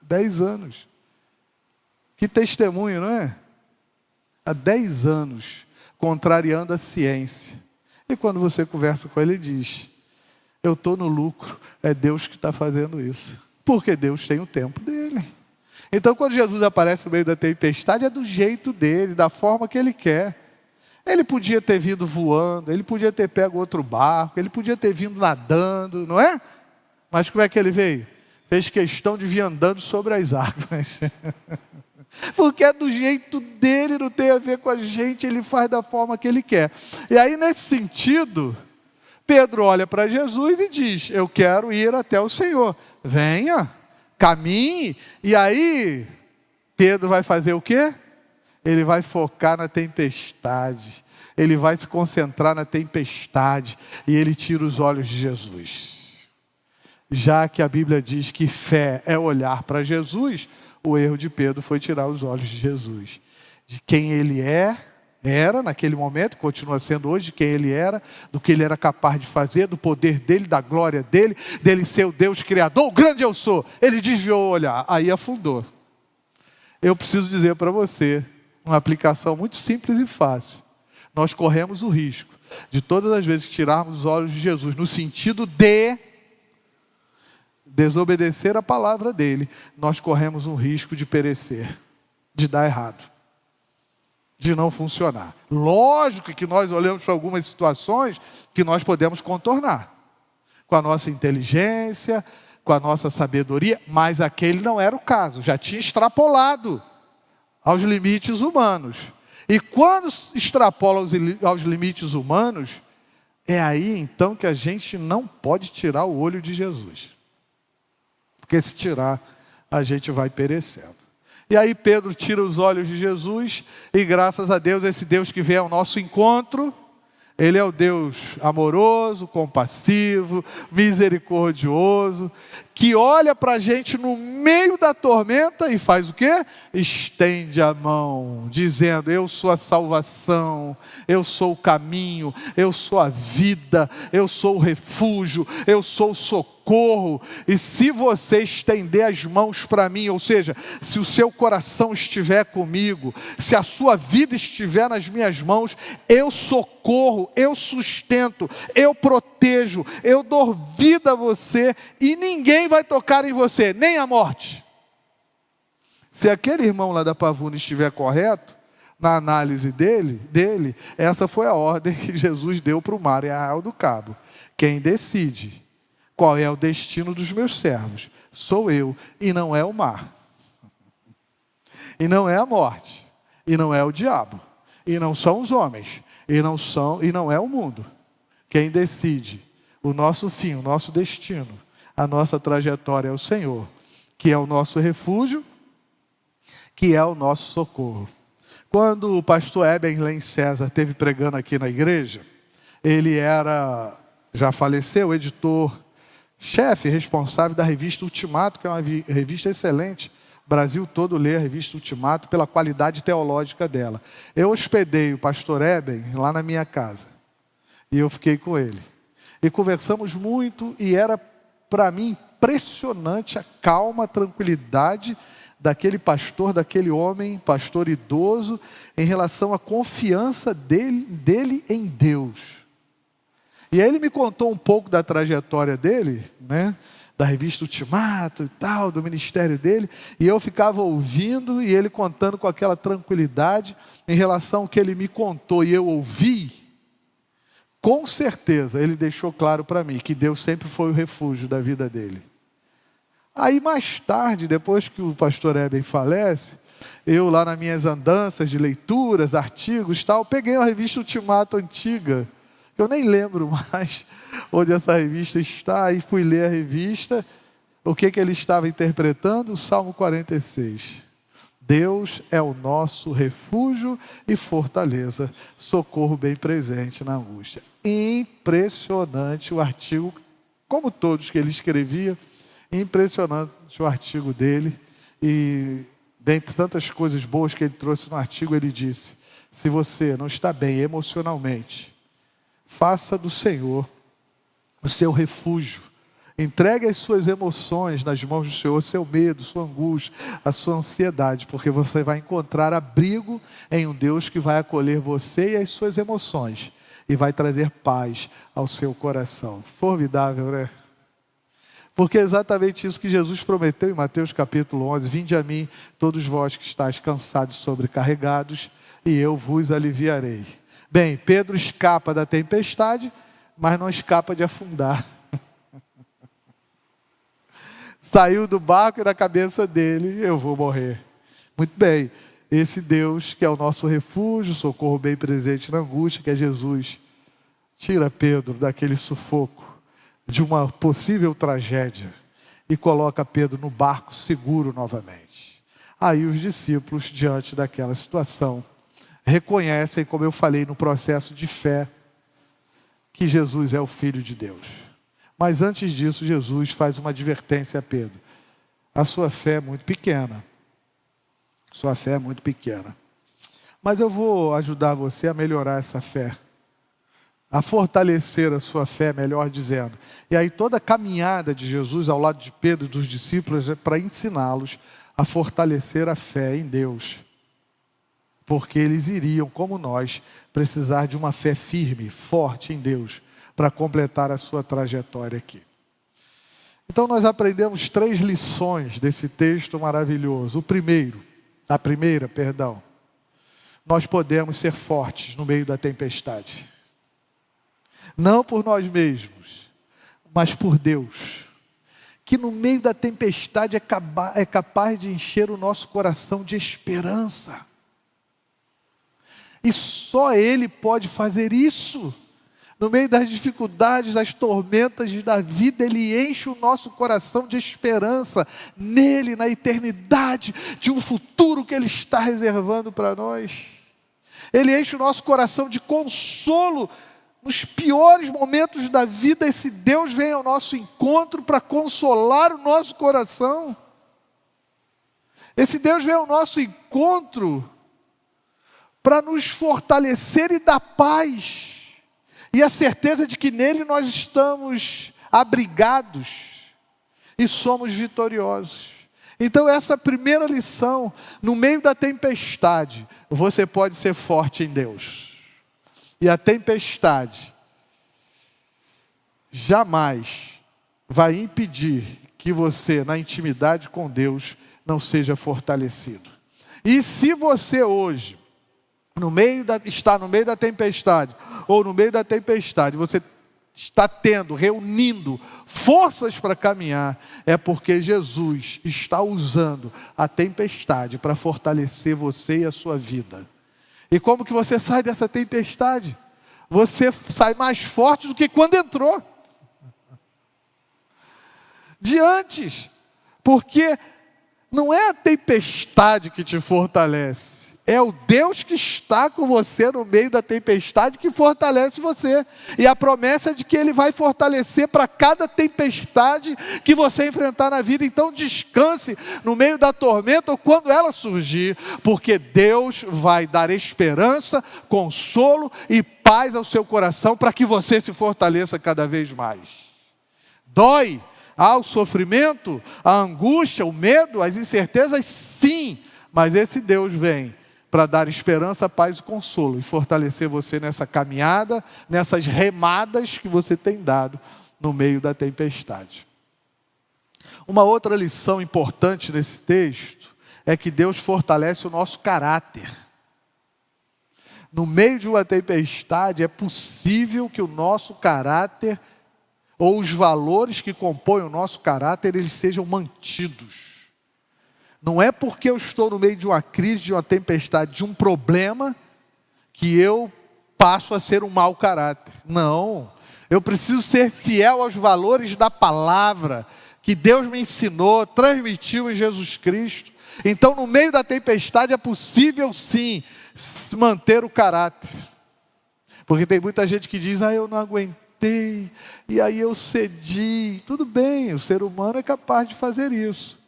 E: 10 anos. Que testemunho, não é? Há 10 anos. Contrariando a ciência. E quando você conversa com ele, ele diz: eu estou no lucro, é Deus que está fazendo isso. Porque Deus tem o tempo dele. Então quando Jesus aparece no meio da tempestade, é do jeito dele, da forma que Ele quer. Ele podia ter vindo voando, ele podia ter pego outro barco, ele podia ter vindo nadando, não é? Mas como é que ele veio? Fez questão de vir andando sobre as águas. Porque é do jeito dele, não tem a ver com a gente, ele faz da forma que ele quer. E aí, nesse sentido, Pedro olha para Jesus e diz: eu quero ir até o Senhor. Venha, caminhe. E aí, Pedro vai fazer o quê? Ele vai focar na tempestade. Ele vai se concentrar na tempestade. E ele tira os olhos de Jesus. Já que a Bíblia diz que fé é olhar para Jesus, o erro de Pedro foi tirar os olhos de Jesus. De quem ele era naquele momento, continua sendo hoje, de quem ele era, do que ele era capaz de fazer, do poder dele, da glória dele, dele ser o Deus Criador, o grande eu sou. Ele desviou o olhar, aí afundou. Eu preciso dizer para você, uma aplicação muito simples e fácil. Nós corremos o risco de todas as vezes que tirarmos os olhos de Jesus, no sentido de desobedecer a palavra dele, nós corremos um risco de perecer, de dar errado, de não funcionar. Lógico que nós olhamos para algumas situações que nós podemos contornar, com a nossa inteligência, com a nossa sabedoria, mas aquele não era o caso, já tinha extrapolado aos limites humanos. E quando extrapola aos limites humanos, é aí então que a gente não pode tirar o olho de Jesus. Porque se tirar, a gente vai perecendo. E aí Pedro tira os olhos de Jesus, e graças a Deus, esse Deus que vem ao nosso encontro, Ele é o Deus amoroso, compassivo, misericordioso, que olha para a gente no meio da tormenta e faz o quê? Estende a mão, dizendo: eu sou a salvação, eu sou o caminho, eu sou a vida, eu sou o refúgio, eu sou o socorro. socorro. E se você estender as mãos para mim, ou seja, se o seu coração estiver comigo, se a sua vida estiver nas minhas mãos, eu socorro, eu sustento, eu protejo, eu dou vida a você e ninguém vai tocar em você, nem a morte. Se aquele irmão lá da Pavuna estiver correto, na análise dele, essa foi a ordem que Jesus deu para o mar em Arraial do Cabo. Quem decide qual é o destino dos meus servos sou eu, e não é o mar, e não é a morte, e não é o diabo, e não são os homens, e não é o mundo. Quem decide o nosso fim, o nosso destino, a nossa trajetória é o Senhor, que é o nosso refúgio, que é o nosso socorro. Quando o pastor Ebenlen César esteve pregando aqui na igreja, ele já faleceu, editor-chefe, responsável da revista Ultimato, que é uma revista excelente. O Brasil todo lê a revista Ultimato pela qualidade teológica dela. Eu hospedei o pastor Eben lá na minha casa. E eu fiquei com ele. E conversamos muito, e era para mim impressionante a calma, a tranquilidade daquele pastor, daquele homem, pastor idoso, em relação à confiança dele em Deus. E aí ele me contou um pouco da trajetória dele, né? Da revista Ultimato e tal, do ministério dele, e eu ficava ouvindo, e ele contando com aquela tranquilidade, em relação ao que ele me contou, e eu ouvi. Com certeza, ele deixou claro para mim, que Deus sempre foi o refúgio da vida dele. Aí mais tarde, depois que o pastor Eben falece, eu lá nas minhas andanças de leituras, artigos, tal, peguei uma revista Ultimato antiga, eu nem lembro mais onde essa revista está, e fui ler a revista. O que ele estava interpretando? O Salmo 46. Deus é o nosso refúgio e fortaleza, socorro bem presente na angústia. Impressionante o artigo, como todos que ele escrevia, impressionante o artigo dele. E dentre tantas coisas boas que ele trouxe no artigo, ele disse: se você não está bem emocionalmente, faça do Senhor o seu refúgio. Entregue as suas emoções nas mãos do Senhor, seu medo, sua angústia, a sua ansiedade, porque você vai encontrar abrigo em um Deus que vai acolher você e as suas emoções e vai trazer paz ao seu coração. Formidável, né? Porque é exatamente isso que Jesus prometeu em Mateus capítulo 11: vinde a mim, todos vós que estáis cansados e sobrecarregados, e eu vos aliviarei. Bem, Pedro escapa da tempestade, mas não escapa de afundar. Saiu do barco e na cabeça dele: eu vou morrer. Muito bem, esse Deus que é o nosso refúgio, socorro bem presente na angústia, que é Jesus, tira Pedro daquele sufoco, de uma possível tragédia, e coloca Pedro no barco seguro novamente. Aí os discípulos, diante daquela situação, reconhecem, como eu falei no processo de fé, que Jesus é o Filho de Deus. Mas antes disso, Jesus faz uma advertência a Pedro: a sua fé é muito pequena. Sua fé é muito pequena. Mas eu vou ajudar você a melhorar essa fé, a fortalecer a sua fé, melhor dizendo. E aí toda a caminhada de Jesus ao lado de Pedro e dos discípulos é para ensiná-los a fortalecer a fé em Deus. Porque eles iriam, como nós, precisar de uma fé firme, forte em Deus, para completar a sua trajetória aqui. Então nós aprendemos 3 lições desse texto maravilhoso. A primeira, nós podemos ser fortes no meio da tempestade. Não por nós mesmos, mas por Deus, que no meio da tempestade é capaz de encher o nosso coração de esperança. E só Ele pode fazer isso. No meio das dificuldades, das tormentas da vida, Ele enche o nosso coração de esperança nele, na eternidade, de um futuro que Ele está reservando para nós. Ele enche o nosso coração de consolo. Nos piores momentos da vida, esse Deus vem ao nosso encontro para consolar o nosso coração. Esse Deus vem ao nosso encontro para nos fortalecer e dar paz. E a certeza de que nele nós estamos abrigados. e somos vitoriosos. Então essa primeira lição, no meio da tempestade, você pode ser forte em Deus. E a tempestade jamais vai impedir que você, na intimidade com Deus, não seja fortalecido. E se você hoje, está no meio da tempestade, ou no meio da tempestade, você está reunindo forças para caminhar, é porque Jesus está usando a tempestade para fortalecer você e a sua vida. E como que você sai dessa tempestade? Você sai mais forte do que quando entrou. De antes. Porque não é a tempestade que te fortalece. É o Deus que está com você no meio da tempestade que fortalece você. E a promessa é de que Ele vai fortalecer para cada tempestade que você enfrentar na vida. Então descanse no meio da tormenta ou quando ela surgir, porque Deus vai dar esperança, consolo e paz ao seu coração para que você se fortaleça cada vez mais. Dói ao sofrimento, a angústia, o medo, as incertezas, sim, mas esse Deus vem para dar esperança, paz e consolo, e fortalecer você nessa caminhada, nessas remadas que você tem dado no meio da tempestade. Uma outra lição importante desse texto é que Deus fortalece o nosso caráter. No meio de uma tempestade é possível que o nosso caráter, ou os valores que compõem o nosso caráter, eles sejam mantidos. Não é porque eu estou no meio de uma crise, de uma tempestade, de um problema, que eu passo a ser um mau caráter. Não. Eu preciso ser fiel aos valores da palavra, que Deus me ensinou, transmitiu em Jesus Cristo. Então, no meio da tempestade, é possível sim, manter o caráter. Porque tem muita gente que diz, eu não aguentei, e aí eu cedi. Tudo bem, o ser humano é capaz de fazer isso.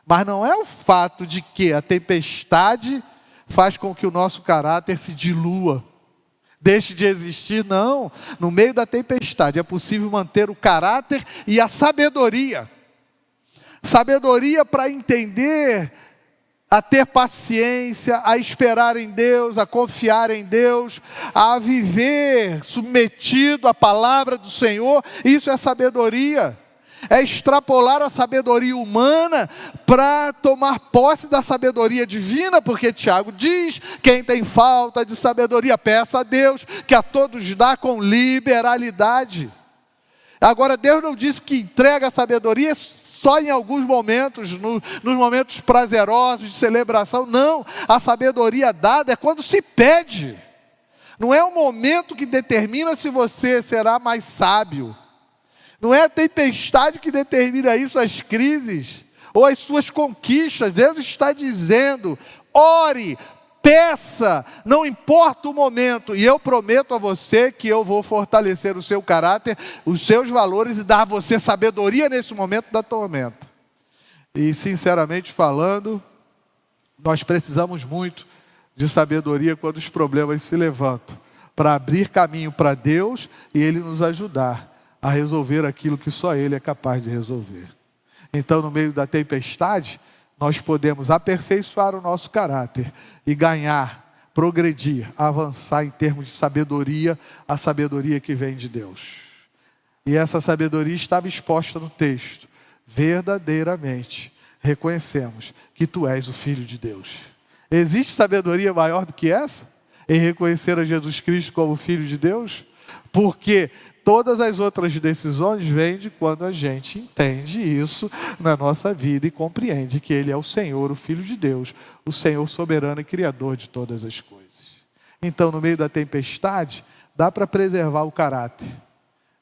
E: Mas não é o fato de que a tempestade faz com que o nosso caráter se dilua, deixe de existir, não. No meio da tempestade é possível manter o caráter e a sabedoria. Sabedoria para entender, a ter paciência, a esperar em Deus, a confiar em Deus, a viver submetido à palavra do Senhor. Isso é sabedoria. É extrapolar a sabedoria humana para tomar posse da sabedoria divina, porque Tiago diz, quem tem falta de sabedoria, peça a Deus, que a todos dá com liberalidade. Agora, Deus não diz que entrega a sabedoria só em alguns momentos, nos momentos prazerosos de celebração. Não, a sabedoria dada é quando se pede. Não é o momento que determina se você será mais sábio. Não é a tempestade que determina isso, as crises, ou as suas conquistas. Deus está dizendo, ore, peça, não importa o momento, e eu prometo a você que eu vou fortalecer o seu caráter, os seus valores, e dar a você sabedoria nesse momento da tormenta. E sinceramente falando, nós precisamos muito de sabedoria quando os problemas se levantam, para abrir caminho para Deus e Ele nos ajudar a resolver aquilo que só Ele é capaz de resolver. Então, no meio da tempestade, nós podemos aperfeiçoar o nosso caráter e ganhar, progredir, avançar em termos de sabedoria, a sabedoria que vem de Deus. E essa sabedoria estava exposta no texto. Verdadeiramente reconhecemos que Tu és o Filho de Deus. Existe sabedoria maior do que essa? Em reconhecer a Jesus Cristo como Filho de Deus? Porque todas as outras decisões vêm de quando a gente entende isso na nossa vida e compreende que Ele é o Senhor, o Filho de Deus, o Senhor soberano e Criador de todas as coisas. Então, no meio da tempestade, dá para preservar o caráter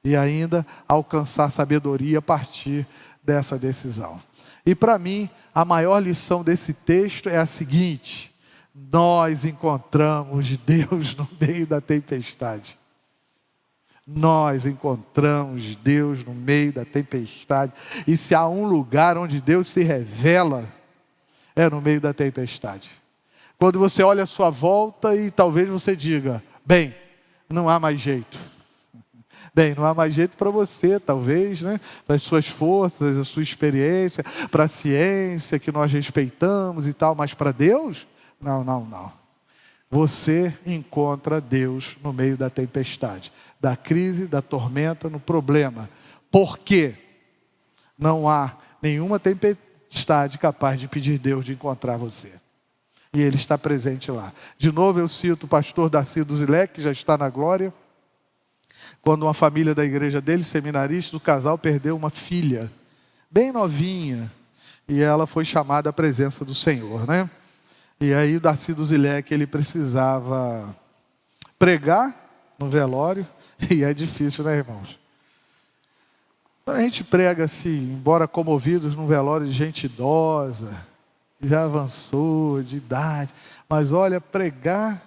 E: e ainda alcançar sabedoria a partir dessa decisão. E para mim, a maior lição desse texto é a seguinte: nós encontramos Deus no meio da tempestade. Nós encontramos Deus no meio da tempestade. E se há um lugar onde Deus se revela, é no meio da tempestade. Quando você olha à sua volta e talvez você diga, bem, não há mais jeito. Bem, não há mais jeito para você, talvez, né? Para as suas forças, a sua experiência, para a ciência que nós respeitamos e tal, mas para Deus, não. Você encontra Deus no meio da tempestade, da crise, da tormenta, no problema. Por quê? Não há nenhuma tempestade capaz de impedir Deus de encontrar você. E Ele está presente lá. De novo eu cito o pastor Darcy Duzilek, que já está na glória. Quando uma família da igreja dele, seminarista, o casal perdeu uma filha, bem novinha. E ela foi chamada à presença do Senhor, né? E aí o Darcy Duzilek, ele precisava pregar no velório. E é difícil, né, irmãos? Quando a gente prega assim, embora comovidos num velório de gente idosa, já avançou de idade, mas olha, pregar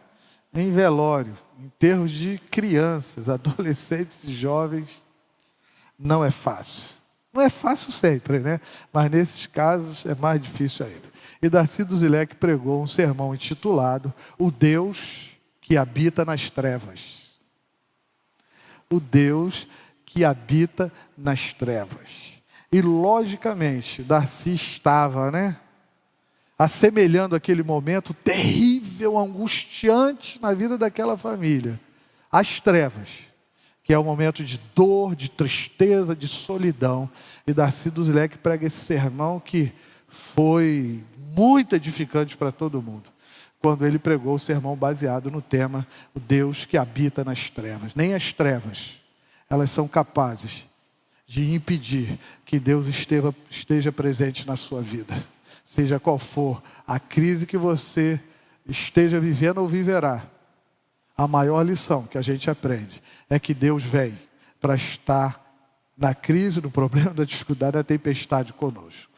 E: em velório, em termos de crianças, adolescentes e jovens, não é fácil. Não é fácil sempre, né? Mas nesses casos é mais difícil ainda. E Darcy Duzilek pregou um sermão intitulado O Deus que habita nas trevas. O Deus que habita nas trevas. E logicamente, Darcy estava, né? Assemelhando aquele momento terrível, angustiante na vida daquela família. As trevas, que é um momento de dor, de tristeza, de solidão. E Darcy Duzilek prega esse sermão que foi muito edificante para todo mundo. Quando ele pregou o sermão baseado no tema O Deus que habita nas trevas. Nem as trevas, elas são capazes de impedir que Deus esteja presente na sua vida. Seja qual for a crise que você esteja vivendo ou viverá, a maior lição que a gente aprende é que Deus vem para estar na crise, no problema, na dificuldade, na tempestade conosco.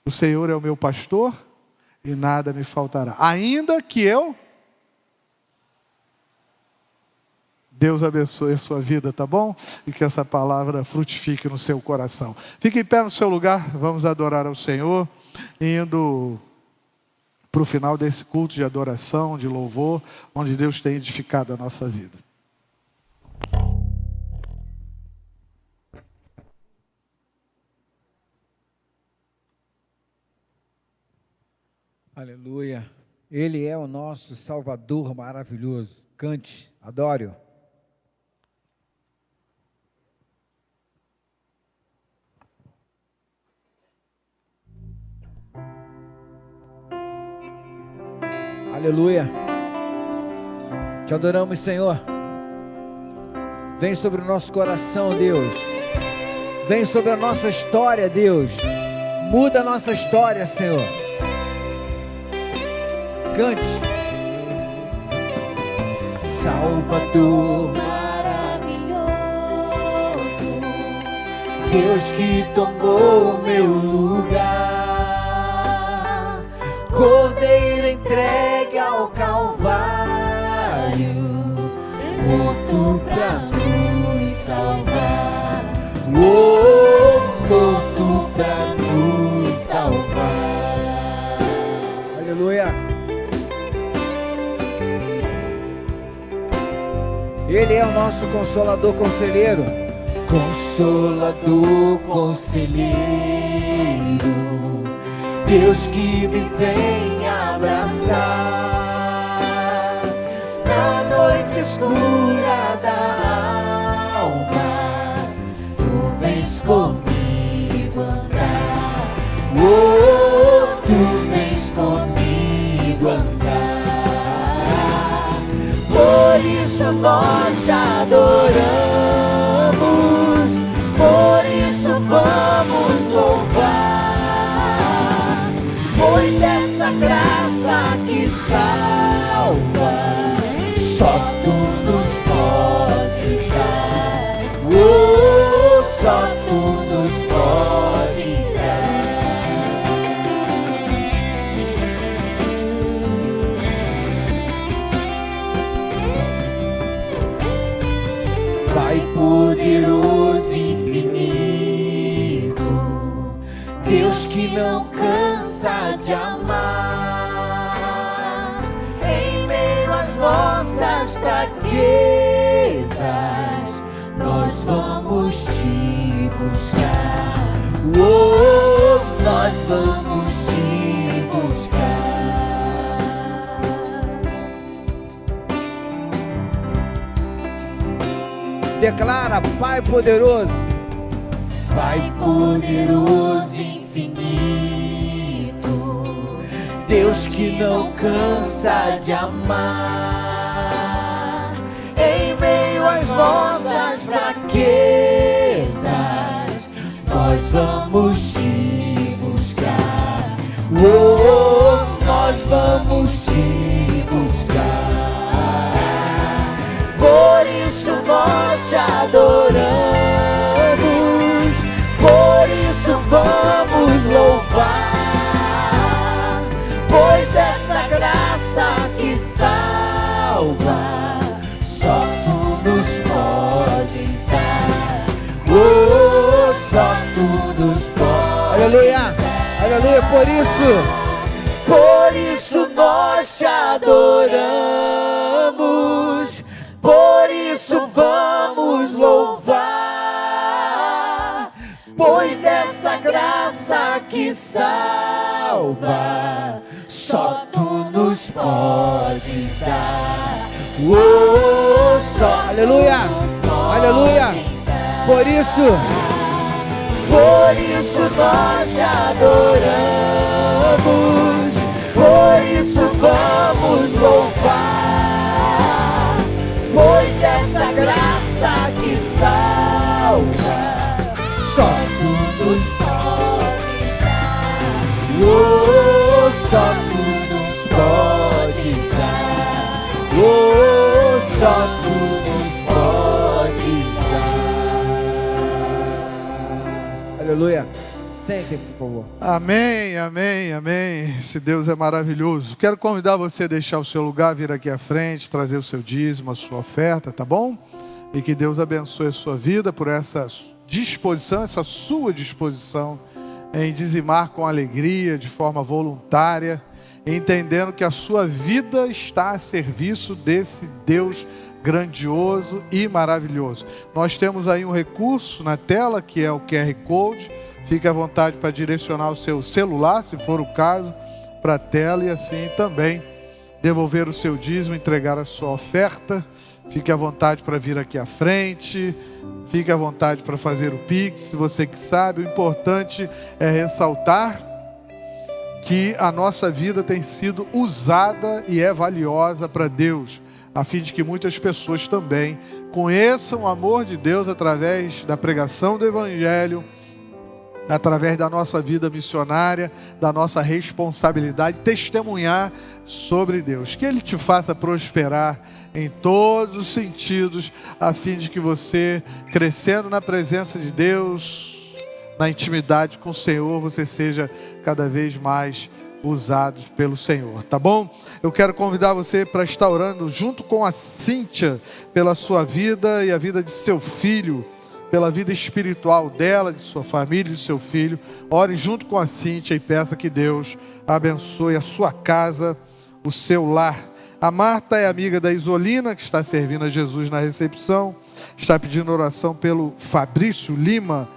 E: O Senhor é o meu pastor e nada me faltará. Ainda que eu... Deus abençoe a sua vida, tá bom? E que essa palavra frutifique no seu coração. Fique em pé no seu lugar, vamos adorar ao Senhor, indo para o final desse culto de adoração, de louvor, onde Deus tem edificado a nossa vida.
A: Aleluia. Ele é o nosso Salvador maravilhoso. Cante, adore-o. Aleluia. Te adoramos, Senhor. Vem sobre o nosso coração, Deus. Vem sobre a nossa história, Deus. Muda a nossa história, Senhor. Cante.
B: Salvador
C: Maravilhoso,
B: Deus que tomou meu lugar, Cordeiro entregue ao Calvário, morto pra nos salvar, morto pra nos salvar.
A: Aleluia. Ele é o nosso Consolador, Conselheiro.
B: Consolador, Conselheiro, Deus que me vem abraçar na noite escura da alma, tu vens comigo andar, tu vens comigo andar. Por isso nós te adoramos, por isso vamos louvar, pois essa graça que salva, só tu nos podes dar, só tu nos podes dar. Pai poderoso e infinito, Deus que não cansa de amar, em meio às nossas fraquezas,
A: Declara, Pai poderoso,
B: Pai poderoso e infinito, Deus que não cansa de amar, em meio às nossas fraquezas, nós vamos te buscar. Oh, nós vamos te buscar. Por isso nós te adoramos, por isso vamos louvar, pois essa graça que salva, só tu nos podes dar. Oh, só tu nos podes
A: aleluia,
B: dar.
A: aleluia,
B: Por isso nós te adoramos, por isso vamos louvar, pois dessa graça que salva, só tu nos podes dar. Oh, só
A: aleluia,
B: tu nos podes
A: aleluia,
B: dar.
A: por isso
B: nós te adoramos, por isso vamos louvar, pois essa graça que salva, só tu nos podes dar. Oh, só tu nos podes dar. Oh, só tu nos podes dar.
A: aleluia. Sentem, por favor.
E: Amém, amém, amém. Esse Deus é maravilhoso. Quero convidar você a deixar o seu lugar, vir aqui à frente, trazer o seu dízimo, a sua oferta, tá bom? E que Deus abençoe a sua vida por essa disposição, essa sua disposição em dizimar com alegria, de forma voluntária, entendendo que a sua vida está a serviço desse Deus grandioso e maravilhoso. Nós temos aí um recurso na tela que é o QR Code. Fique à vontade para direcionar o seu celular, se for o caso, para a tela e assim também devolver o seu dízimo, entregar a sua oferta. Fique à vontade para vir aqui à frente, fique à vontade para fazer o Pix, se você que sabe. O importante é ressaltar que a nossa vida tem sido usada e é valiosa para Deus, a fim de que muitas pessoas também conheçam o amor de Deus através da pregação do Evangelho, através da nossa vida missionária, da nossa responsabilidade, testemunhar sobre Deus. Que Ele te faça prosperar em todos os sentidos, a fim de que você, crescendo na presença de Deus, na intimidade com o Senhor, você seja cada vez mais usado pelo Senhor, tá bom? Eu quero convidar você para estar orando junto com a Cíntia pela sua vida e a vida de seu filho, pela vida espiritual dela, de sua família, de seu filho. Ore junto com a Cíntia e peça que Deus abençoe a sua casa, o seu lar. A Marta é amiga da Isolina, que está servindo a Jesus na recepção. Está pedindo oração pelo Fabrício Lima,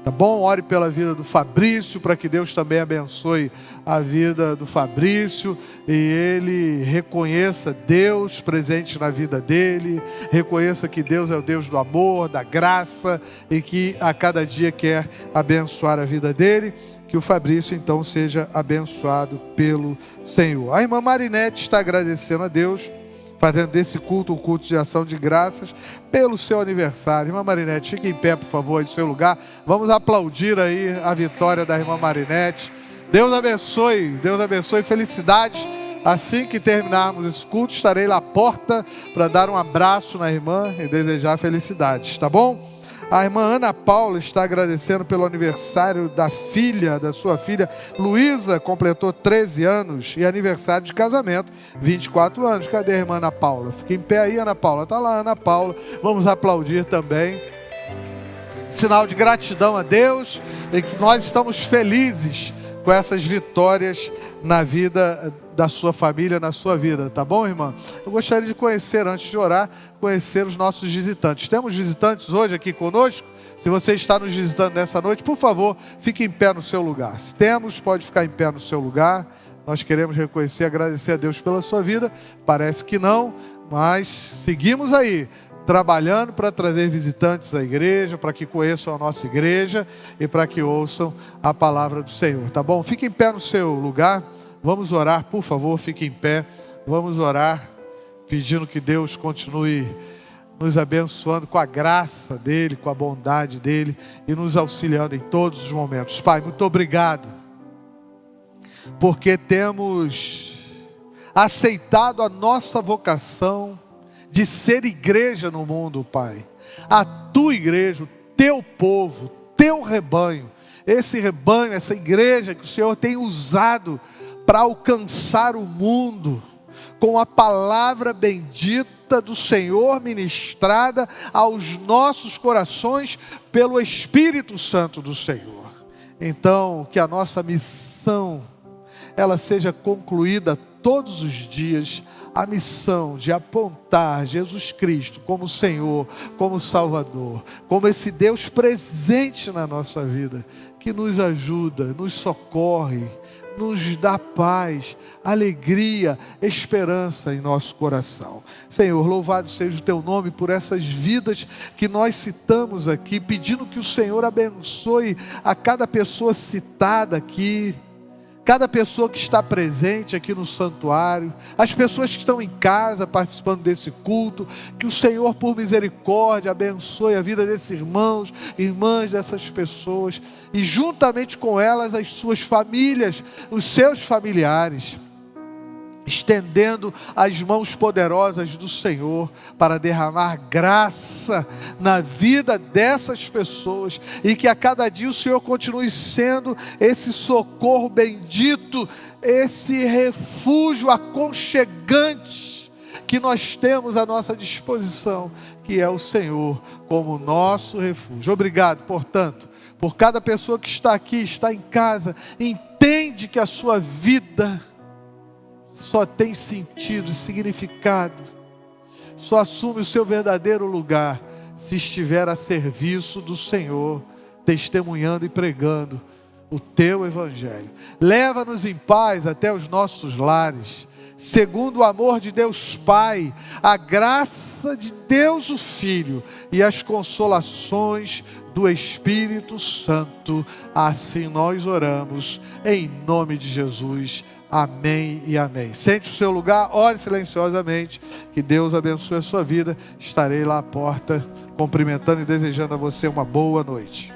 E: tá bom? Ore pela vida do Fabrício, para que Deus também abençoe a vida do Fabrício e ele reconheça Deus presente na vida dele, reconheça que Deus é o Deus do amor, da graça e que a cada dia quer abençoar a vida dele. Que o Fabrício então seja abençoado pelo Senhor. A irmã Marinete está agradecendo a Deus, fazendo desse culto um culto de ação de graças pelo seu aniversário. Irmã Marinete, fique em pé, por favor, aí do seu lugar. Vamos aplaudir aí a vitória da irmã Marinete. Deus abençoe, felicidade. Assim que terminarmos esse culto, estarei lá à porta para dar um abraço na irmã e desejar felicidades, tá bom? A irmã Ana Paula está agradecendo pelo aniversário da sua filha Luísa, completou 13 anos, e aniversário de casamento, 24 anos. Cadê a irmã Ana Paula? Fica em pé aí, Ana Paula. Está lá, Ana Paula. Vamos aplaudir também. Sinal de gratidão a Deus e que nós estamos felizes com essas vitórias na vida da sua família, na sua vida, tá bom, irmã? Eu gostaria de conhecer, antes de orar, conhecer os nossos visitantes. Temos visitantes hoje aqui conosco? Se você está nos visitando nessa noite, por favor, fique em pé no seu lugar. Se temos, pode ficar em pé no seu lugar. Nós queremos reconhecer e agradecer a Deus pela sua vida. Parece que não, mas seguimos aí, trabalhando para trazer visitantes à igreja, para que conheçam a nossa igreja e para que ouçam a palavra do Senhor, tá bom? Fique em pé no seu lugar, vamos orar, por favor, fique em pé, vamos orar, pedindo que Deus continue nos abençoando com a graça dEle, com a bondade dEle e nos auxiliando em todos os momentos. Pai, muito obrigado, porque temos aceitado a nossa vocação de ser igreja no mundo, Pai. A tua igreja, o teu povo, teu rebanho, esse rebanho, essa igreja que o Senhor tem usado para alcançar o mundo, com a palavra bendita do Senhor ministrada aos nossos corações pelo Espírito Santo do Senhor. Então, que a nossa missão, ela seja concluída todos os dias, a missão de apontar Jesus Cristo como Senhor, como Salvador, como esse Deus presente na nossa vida, que nos ajuda, nos socorre, nos dá paz, alegria, esperança em nosso coração. Senhor, louvado seja o teu nome por essas vidas que nós citamos aqui, pedindo que o Senhor abençoe a cada pessoa citada aqui, cada pessoa que está presente aqui no santuário, as pessoas que estão em casa participando desse culto, que o Senhor, por misericórdia, abençoe a vida desses irmãos, irmãs dessas pessoas, e juntamente com elas as suas famílias, os seus familiares, estendendo as mãos poderosas do Senhor para derramar graça na vida dessas pessoas, e que a cada dia o Senhor continue sendo esse socorro bendito, esse refúgio aconchegante que nós temos à nossa disposição, que é o Senhor como nosso refúgio. Obrigado, portanto, por cada pessoa que está aqui, está em casa, entende que a sua vida só tem sentido, significado, só assume o seu verdadeiro lugar se estiver a serviço do Senhor, testemunhando e pregando o teu evangelho. Leva-nos em paz até os nossos lares, segundo o amor de Deus Pai, a graça de Deus o Filho e as consolações do Espírito Santo. Assim nós oramos, em nome de Jesus. Amém e amém. Sente o seu lugar, ore silenciosamente, que Deus abençoe a sua vida. Estarei lá à porta, cumprimentando e desejando a você uma boa noite.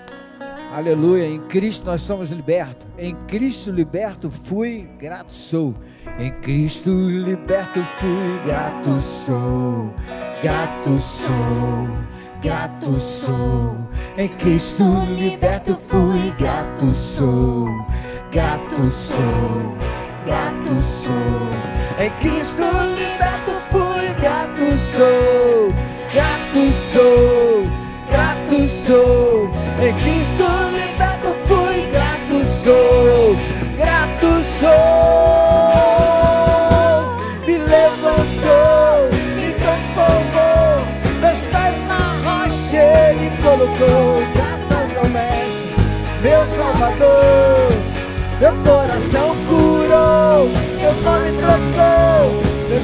A: Aleluia, em Cristo nós somos libertos. Em Cristo liberto fui, grato sou. Em Cristo liberto fui, grato sou. Grato sou, grato sou. Em Cristo liberto fui, grato sou. Grato sou, grato sou. Em Cristo liberto fui, grato sou. Grato sou, grato sou. Em Cristo liberto fui, grato sou. Grato sou. Me levantou, me transformou, meus pés na rocha Ele colocou. Graças ao Mestre, meu Salvador, meu coração curou, meu nome trocou, meu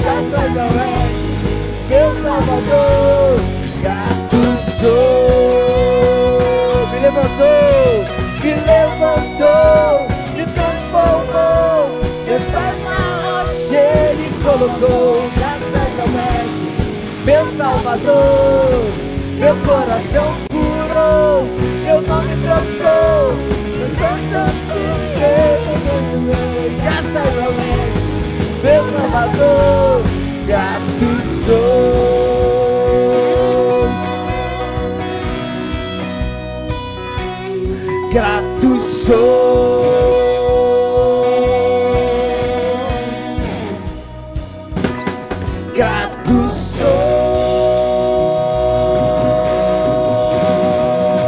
A: graças ao Mestre, meu Salvador, grato sou. Me levantou, me transformou, meus pés na rocha Ele colocou. Graças ao Mestre, meu Salvador, meu coração curou, meu nome trocou, graças ao Mestre, meu Salvador, grato sou. Grato sou.